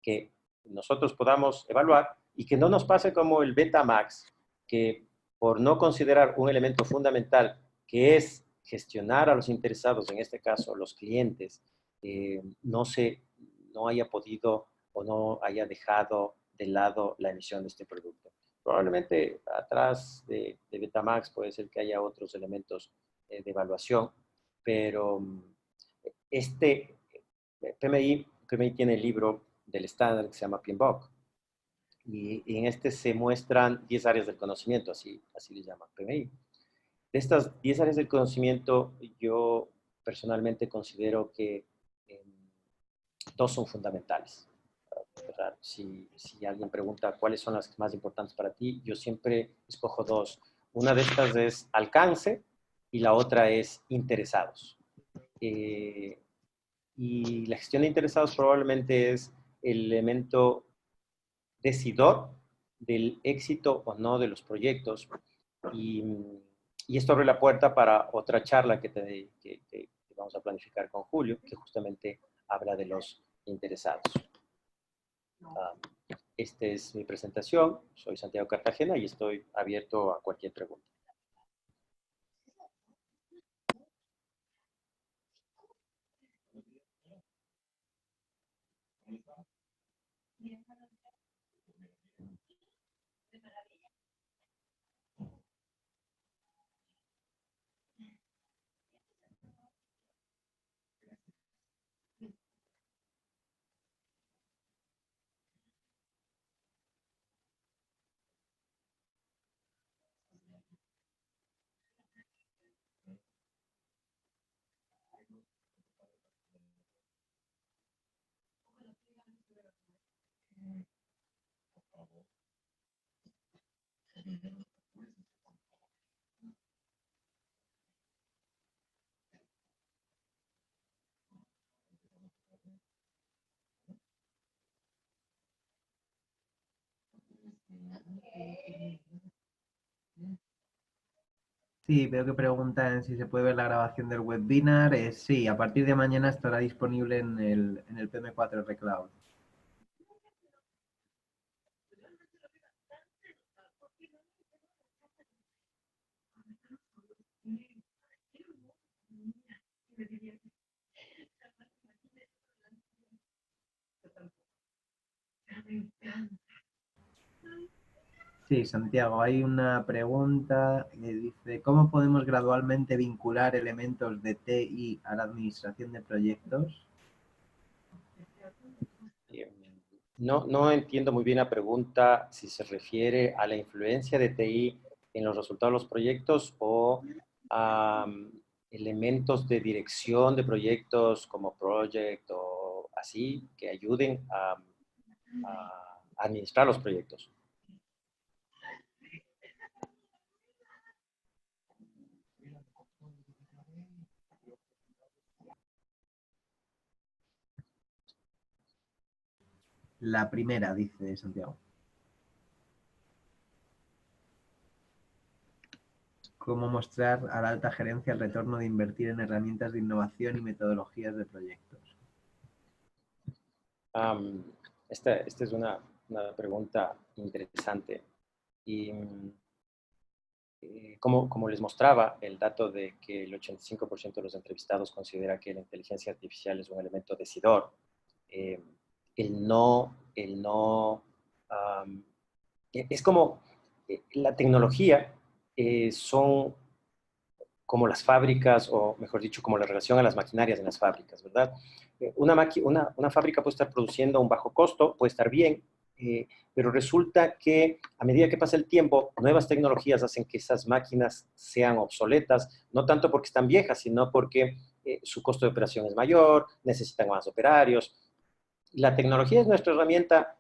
que nosotros podamos evaluar y que no nos pase como el Betamax, que por no considerar un elemento fundamental que es gestionar a los interesados, en este caso los clientes, no haya podido o no haya dejado de lado la emisión de este producto. Probablemente atrás de Betamax puede ser que haya otros elementos de evaluación, pero PMI tiene el libro del estándar que se llama PMBOK. Y en este se muestran 10 áreas del conocimiento, así le llaman PMI. De estas 10 áreas del conocimiento, yo personalmente considero que dos son fundamentales. ¿Verdad? Si alguien pregunta cuáles son las más importantes para ti, yo siempre escojo dos. Una de estas es alcance y la otra es interesados. Y la gestión de interesados probablemente es el elemento decidor del éxito o no de los proyectos. Y esto abre la puerta para otra charla que vamos a planificar con Julio, que justamente habla de los interesados. Esta es mi presentación. Soy Santiago Cartagena y estoy abierto a cualquier pregunta. Sí, veo que preguntan si se puede ver la grabación del webinar. Sí, a partir de mañana estará disponible en el PM4R Cloud. Sí, Santiago, hay una pregunta que dice, ¿cómo podemos gradualmente vincular elementos de TI a la administración de proyectos? No entiendo muy bien la pregunta, si se refiere a la influencia de TI en los resultados de los proyectos o a elementos de dirección de proyectos como Project o así, que ayuden a administrar los proyectos. La primera, dice Santiago. ¿Cómo mostrar a la alta gerencia el retorno de invertir en herramientas de innovación y metodologías de proyectos? Esta es una pregunta interesante. Y como les mostraba, el dato de que el 85% de los entrevistados considera que la inteligencia artificial es un elemento decidor. Es como la tecnología son como las fábricas, o mejor dicho, como la relación a las maquinarias en las fábricas, ¿verdad? Una fábrica puede estar produciendo a un bajo costo, puede estar bien, pero resulta que a medida que pasa el tiempo, nuevas tecnologías hacen que esas máquinas sean obsoletas, no tanto porque están viejas, sino porque su costo de operación es mayor, necesitan más operarios. La tecnología es nuestra herramienta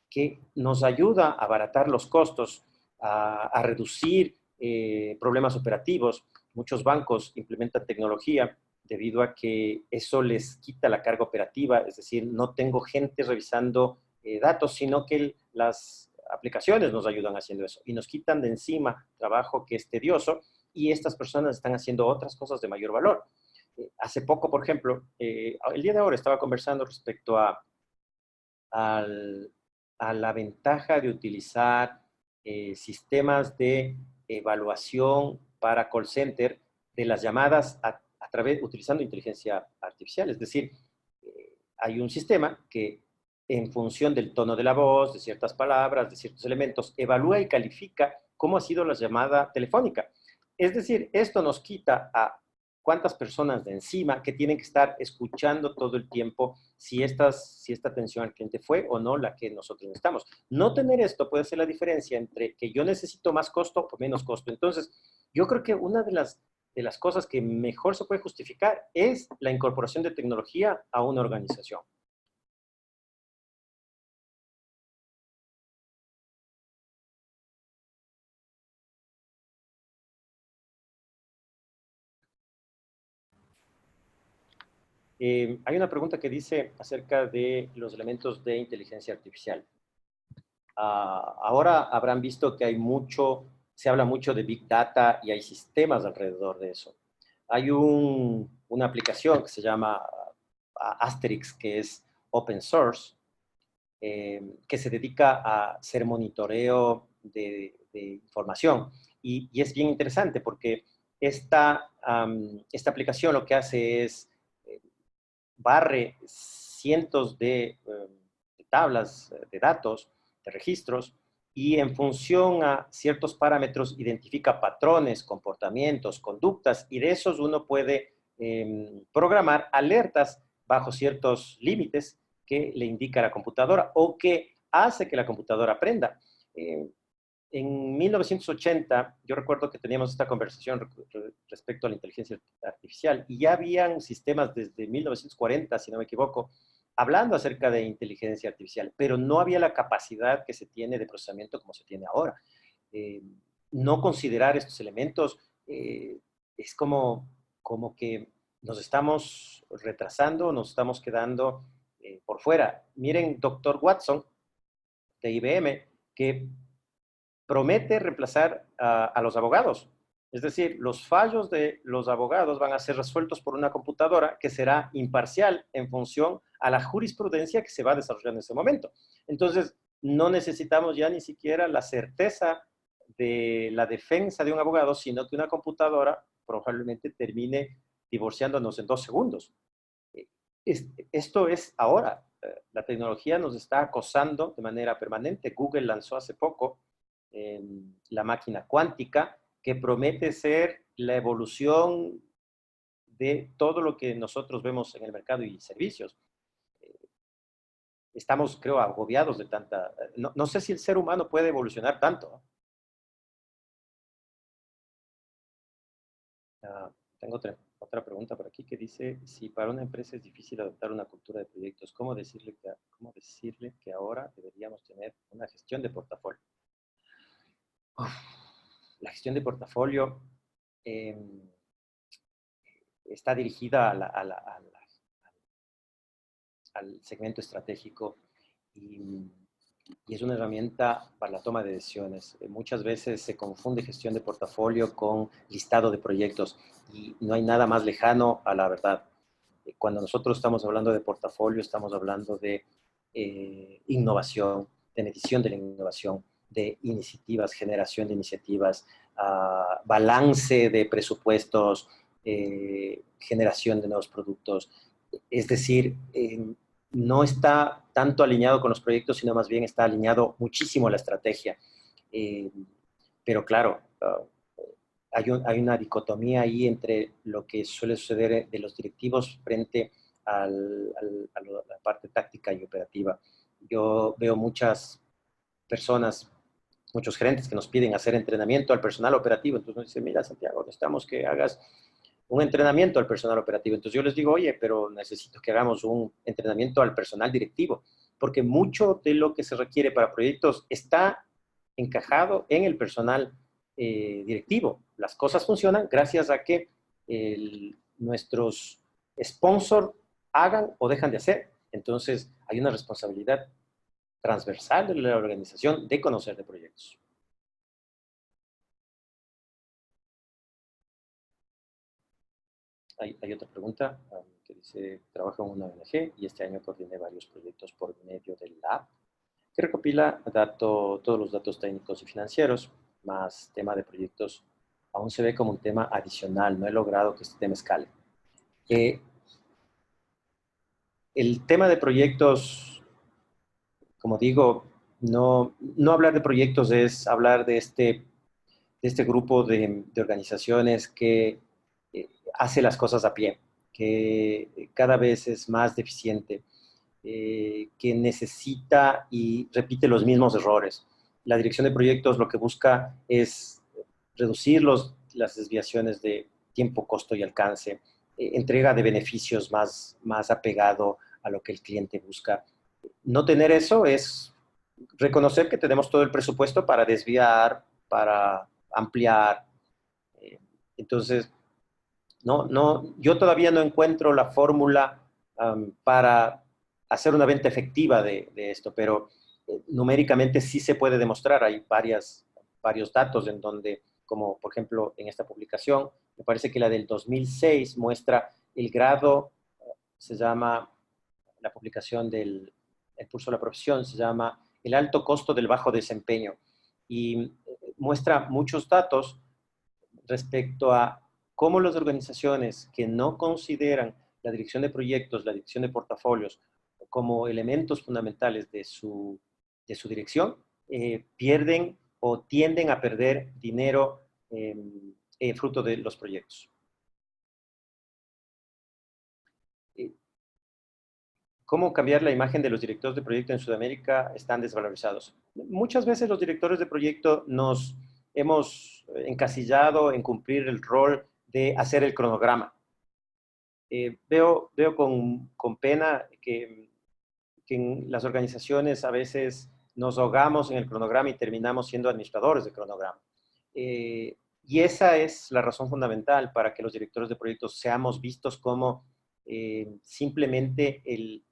que nos ayuda a abaratar los costos, a reducir problemas operativos. Muchos bancos implementan tecnología debido a que eso les quita la carga operativa, es decir, no tengo gente revisando datos, sino que las aplicaciones nos ayudan haciendo eso y nos quitan de encima trabajo que es tedioso y estas personas están haciendo otras cosas de mayor valor. Hace poco, por ejemplo, el día de ahora estaba conversando respecto a la ventaja de utilizar sistemas de evaluación para call center de las llamadas utilizando inteligencia artificial. Es decir, hay un sistema que en función del tono de la voz, de ciertas palabras, de ciertos elementos, evalúa y califica cómo ha sido la llamada telefónica. Es decir, esto nos quita a cuántas personas de encima que tienen que estar escuchando todo el tiempo si esta atención al cliente fue o no la que nosotros necesitamos. No tener esto puede ser la diferencia entre que yo necesito más costo o menos costo. Entonces, yo creo que una de las cosas que mejor se puede justificar es la incorporación de tecnología a una organización. Hay una pregunta que dice acerca de los elementos de inteligencia artificial. Ahora habrán visto que se habla mucho de Big Data y hay sistemas alrededor de eso. Hay una aplicación que se llama Asterix, que es open source, que se dedica a hacer monitoreo de información. Y es bien interesante porque esta aplicación lo que hace es barre cientos de tablas de datos, de registros, y en función a ciertos parámetros identifica patrones, comportamientos, conductas, y de esos uno puede programar alertas bajo ciertos límites que le indica la computadora o que hace que la computadora aprenda. En 1980, yo recuerdo que teníamos esta conversación respecto a la inteligencia artificial y ya habían sistemas desde 1940, si no me equivoco, hablando acerca de inteligencia artificial, pero no había la capacidad que se tiene de procesamiento como se tiene ahora. No considerar estos elementos es como que nos estamos retrasando, nos estamos quedando por fuera. Miren, doctor Watson, de IBM, que promete reemplazar a los abogados. Es decir, los fallos de los abogados van a ser resueltos por una computadora que será imparcial en función a la jurisprudencia que se va a desarrollar en ese momento. Entonces, no necesitamos ya ni siquiera la certeza de la defensa de un abogado, sino que una computadora probablemente termine divorciándonos en 2 segundos. Esto es ahora. La tecnología nos está acosando de manera permanente. Google lanzó hace poco la máquina cuántica, que promete ser la evolución de todo lo que nosotros vemos en el mercado y servicios. Estamos, creo, agobiados de tanta... No sé si el ser humano puede evolucionar tanto. Tengo otra pregunta por aquí que dice, si para una empresa es difícil adoptar una cultura de proyectos, ¿cómo decirle que ahora deberíamos tener una gestión de portafolio? La gestión de portafolio está dirigida al segmento estratégico y es una herramienta para la toma de decisiones. Muchas veces se confunde gestión de portafolio con listado de proyectos y no hay nada más lejano a la verdad. Cuando nosotros estamos hablando de portafolio, estamos hablando de innovación, de medición de la innovación, de iniciativas, generación de iniciativas, balance de presupuestos, generación de nuevos productos. Es decir, no está tanto alineado con los proyectos, sino más bien está alineado muchísimo a la estrategia. Pero claro, hay una dicotomía ahí entre lo que suele suceder de los directivos frente a la parte táctica y operativa. Yo veo muchas personas, muchos gerentes que nos piden hacer entrenamiento al personal operativo. Entonces nos dicen, mira, Santiago, necesitamos que hagas un entrenamiento al personal operativo. Entonces yo les digo, oye, pero necesito que hagamos un entrenamiento al personal directivo, porque mucho de lo que se requiere para proyectos está encajado en el personal directivo. Las cosas funcionan gracias a que nuestros sponsors hagan o dejan de hacer. Entonces hay una responsabilidad transversal de la organización de conocer de proyectos. Hay otra pregunta que dice, trabajo en una ONG y este año coordiné varios proyectos por medio del lab que recopila todos los datos técnicos y financieros, más tema de proyectos. Aún se ve como un tema adicional, no he logrado que este tema escale. El tema de proyectos, como digo, no hablar de proyectos es hablar de este grupo de organizaciones que hace las cosas a pie, que cada vez es más deficiente, que necesita y repite los mismos errores. La dirección de proyectos lo que busca es reducir las desviaciones de tiempo, costo y alcance, entrega de beneficios más apegado a lo que el cliente busca. No tener eso es reconocer que tenemos todo el presupuesto para desviar, para ampliar. Entonces, yo todavía no encuentro la fórmula para hacer una venta efectiva de esto, pero numéricamente sí se puede demostrar. Hay varios datos en donde, como por ejemplo en esta publicación, me parece que la del 2006 muestra el grado, se llama, la publicación del el curso de la profesión, se llama El alto costo del bajo desempeño, y muestra muchos datos respecto a cómo las organizaciones que no consideran la dirección de proyectos, la dirección de portafolios, como elementos fundamentales de su dirección, pierden o tienden a perder dinero fruto de los proyectos. ¿Cómo cambiar la imagen de los directores de proyecto en Sudamérica? Están desvalorizados. Muchas veces los directores de proyecto nos hemos encasillado en cumplir el rol de hacer el cronograma. Veo con pena que en las organizaciones a veces nos ahogamos en el cronograma y terminamos siendo administradores de cronograma. Y esa es la razón fundamental para que los directores de proyectos seamos vistos como simplemente el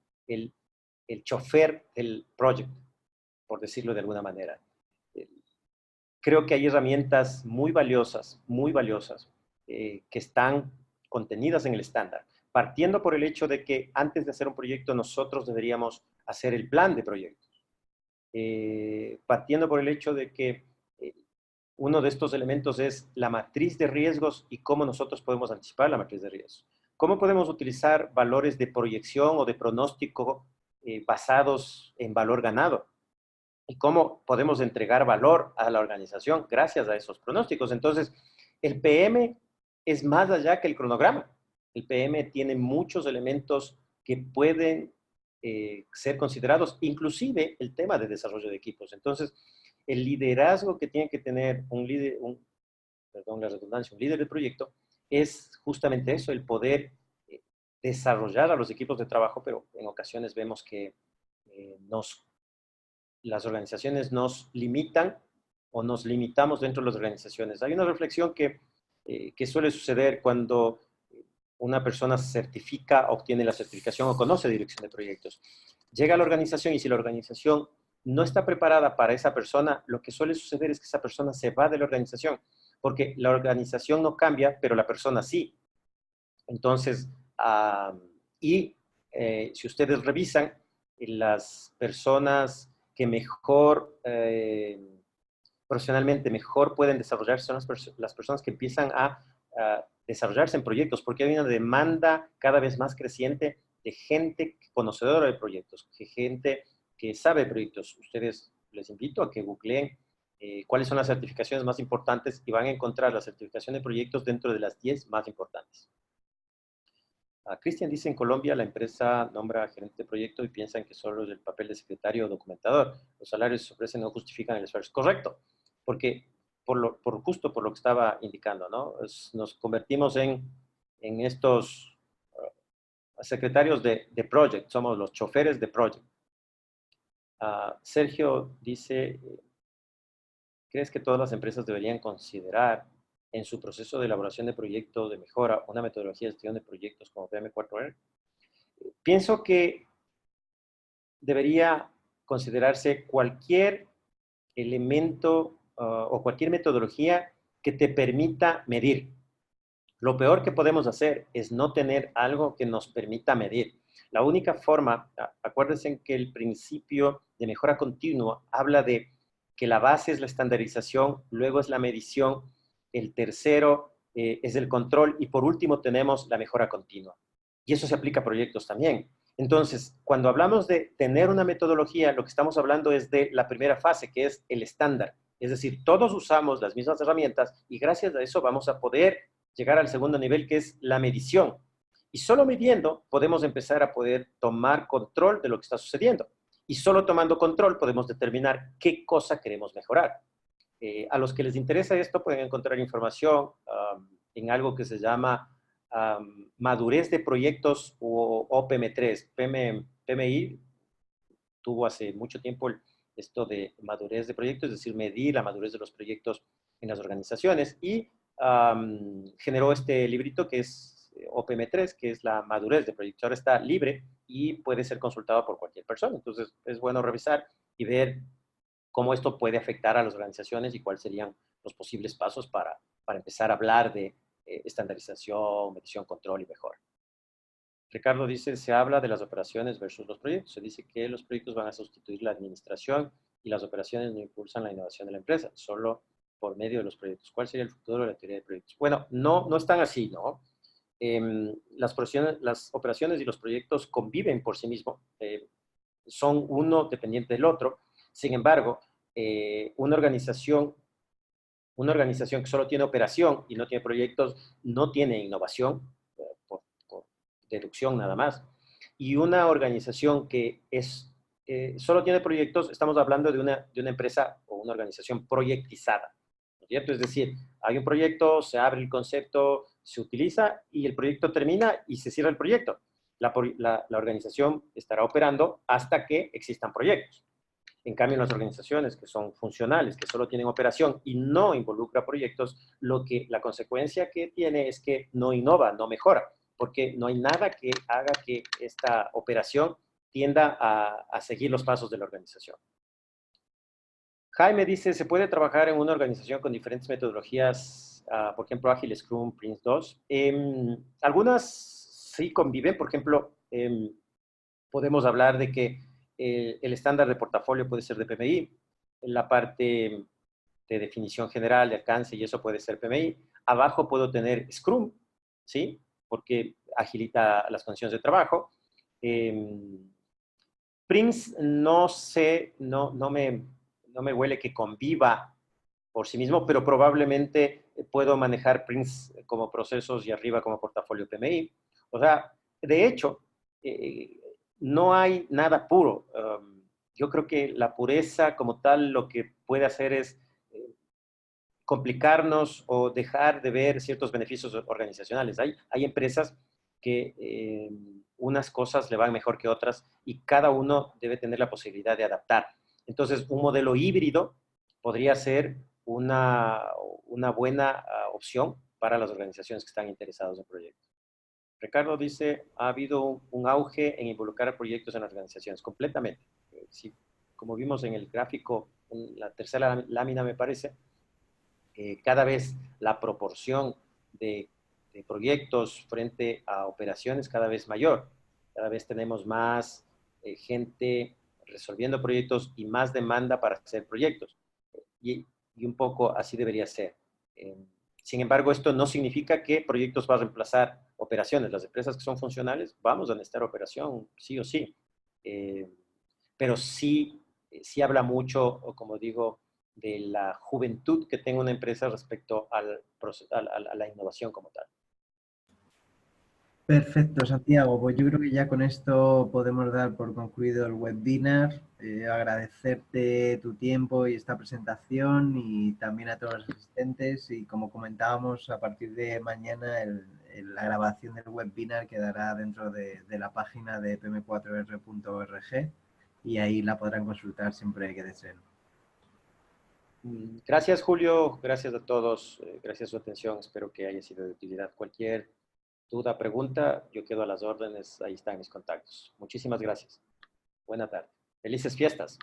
chofer del proyecto, por decirlo de alguna manera. Creo que hay herramientas muy valiosas, que están contenidas en el estándar, partiendo por el hecho de que antes de hacer un proyecto nosotros deberíamos hacer el plan de proyectos. Partiendo por el hecho de que uno de estos elementos es la matriz de riesgos y cómo nosotros podemos anticipar la matriz de riesgos. ¿Cómo podemos utilizar valores de proyección o de pronóstico basados en valor ganado? ¿Y cómo podemos entregar valor a la organización gracias a esos pronósticos? Entonces, el PM es más allá que el cronograma. El PM tiene muchos elementos que pueden ser considerados, inclusive el tema de desarrollo de equipos. Entonces, el liderazgo que tiene que tener un líder de proyecto, es justamente eso, el poder desarrollar a los equipos de trabajo, pero en ocasiones vemos que las organizaciones nos limitan o nos limitamos dentro de las organizaciones. Hay una reflexión que suele suceder cuando una persona se certifica, obtiene la certificación o conoce dirección de proyectos. Llega a la organización y si la organización no está preparada para esa persona, lo que suele suceder es que esa persona se va de la organización, porque la organización no cambia, pero la persona sí. Entonces, si ustedes revisan, las personas que mejor, profesionalmente mejor pueden desarrollarse son las personas que empiezan a desarrollarse en proyectos, porque hay una demanda cada vez más creciente de gente conocedora de proyectos, de gente que sabe de proyectos. Ustedes, les invito a que googleen cuáles son las certificaciones más importantes y van a encontrar la certificación de proyectos dentro de las 10 más importantes. Cristian dice, en Colombia la empresa nombra gerente de proyecto y piensan que solo es el papel de secretario o documentador. Los salarios que se ofrecen no justifican el esfuerzo. Correcto, porque justo por lo que estaba indicando, ¿no? Nos convertimos en estos secretarios de project, somos los choferes de project. Sergio dice, ¿crees que todas las empresas deberían considerar en su proceso de elaboración de proyectos de mejora una metodología de gestión de proyectos como PM4R? Pienso que debería considerarse cualquier elemento o cualquier metodología que te permita medir. Lo peor que podemos hacer es no tener algo que nos permita medir. La única forma, acuérdense que el principio de mejora continua habla de que la base es la estandarización, luego es la medición, el tercero es el control y por último tenemos la mejora continua. Y eso se aplica a proyectos también. Entonces, cuando hablamos de tener una metodología, lo que estamos hablando es de la primera fase, que es el estándar. Es decir, todos usamos las mismas herramientas y gracias a eso vamos a poder llegar al segundo nivel, que es la medición. Y solo midiendo podemos empezar a poder tomar control de lo que está sucediendo. Y solo tomando control podemos determinar qué cosa queremos mejorar. A los que les interesa esto pueden encontrar información en algo que se llama madurez de proyectos o OPM3. PMI tuvo hace mucho tiempo esto de madurez de proyectos, es decir, medir la madurez de los proyectos en las organizaciones, y generó este librito que es OPM3, que es la madurez de proyectos. Ahora está libre y puede ser consultado por cualquier persona. Entonces, es bueno revisar y ver cómo esto puede afectar a las organizaciones y cuáles serían los posibles pasos para empezar a hablar de estandarización, medición, control y mejora. Ricardo dice, se habla de las operaciones versus los proyectos. Se dice que los proyectos van a sustituir la administración y las operaciones no impulsan la innovación de la empresa, solo por medio de los proyectos. ¿Cuál sería el futuro de la teoría de proyectos? Bueno, no están así, ¿no? Las operaciones y los proyectos conviven por sí mismos, son uno dependiente del otro. Sin embargo, una organización que solo tiene operación y no tiene proyectos no tiene innovación, por deducción nada más. Y una organización que solo tiene proyectos, estamos hablando de una empresa o una organización proyectizada, ¿no es cierto? Es decir, hay un proyecto, se abre el concepto, se utiliza y el proyecto termina y se cierra el proyecto. La organización estará operando hasta que existan proyectos. En cambio, en las organizaciones que son funcionales, que solo tienen operación y no involucra proyectos, la consecuencia que tiene es que no innova, no mejora, porque no hay nada que haga que esta operación tienda a seguir los pasos de la organización. Jaime dice, ¿se puede trabajar en una organización con diferentes metodologías, por ejemplo, Agile, Scrum, Prince 2? Algunas sí conviven, por ejemplo, podemos hablar de que el estándar de portafolio puede ser de PMI, la parte de definición general, de alcance, y eso puede ser PMI. Abajo puedo tener Scrum, ¿sí? Porque agilita las condiciones de trabajo. Prince no sé, no me huele que conviva por sí mismo, pero probablemente puedo manejar Prince como procesos y arriba como portafolio PMI. O sea, de hecho, no hay nada puro. Yo creo que la pureza como tal lo que puede hacer es complicarnos o dejar de ver ciertos beneficios organizacionales. Hay empresas que unas cosas le van mejor que otras y cada uno debe tener la posibilidad de adaptar. Entonces, un modelo híbrido podría ser una buena opción para las organizaciones que están interesadas en proyectos. Ricardo dice, ha habido un auge en involucrar proyectos en organizaciones, completamente. Sí, como vimos en el gráfico, en la tercera lámina me parece, cada vez la proporción de proyectos frente a operaciones cada vez mayor. Cada vez tenemos más gente resolviendo proyectos y más demanda para hacer proyectos. Y un poco así debería ser. Sin embargo, esto no significa que proyectos van a reemplazar operaciones. Las empresas que son funcionales vamos a necesitar operación sí o sí. Pero sí habla mucho, o como digo, de la juventud que tenga una empresa respecto a la innovación como tal. Perfecto, Santiago. Pues yo creo que ya con esto podemos dar por concluido el webinar. Agradecerte tu tiempo y esta presentación y también a todos los asistentes. Y como comentábamos, a partir de mañana la grabación del webinar quedará dentro de la página de pm4r.org y ahí la podrán consultar siempre que deseen. Gracias, Julio. Gracias a todos. Gracias a su atención. Espero que haya sido de utilidad. Cualquier duda, pregunta, yo quedo a las órdenes. Ahí están mis contactos. Muchísimas gracias. Buena tarde. Felices fiestas.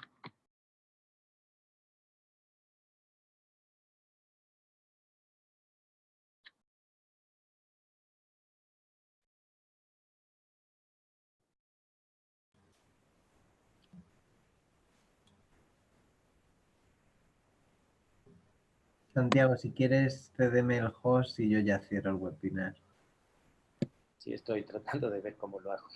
Santiago, si quieres, cédeme el host y yo ya cierro el webinar. Sí, estoy tratando de ver cómo lo hago.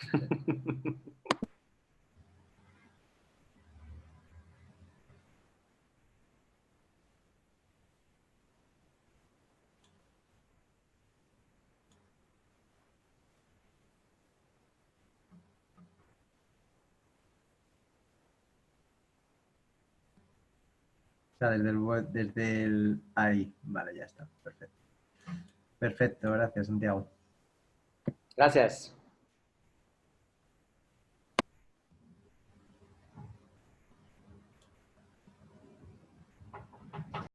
sea, desde el... Ahí, vale, ya está. Perfecto. Perfecto, gracias, Santiago. Gracias.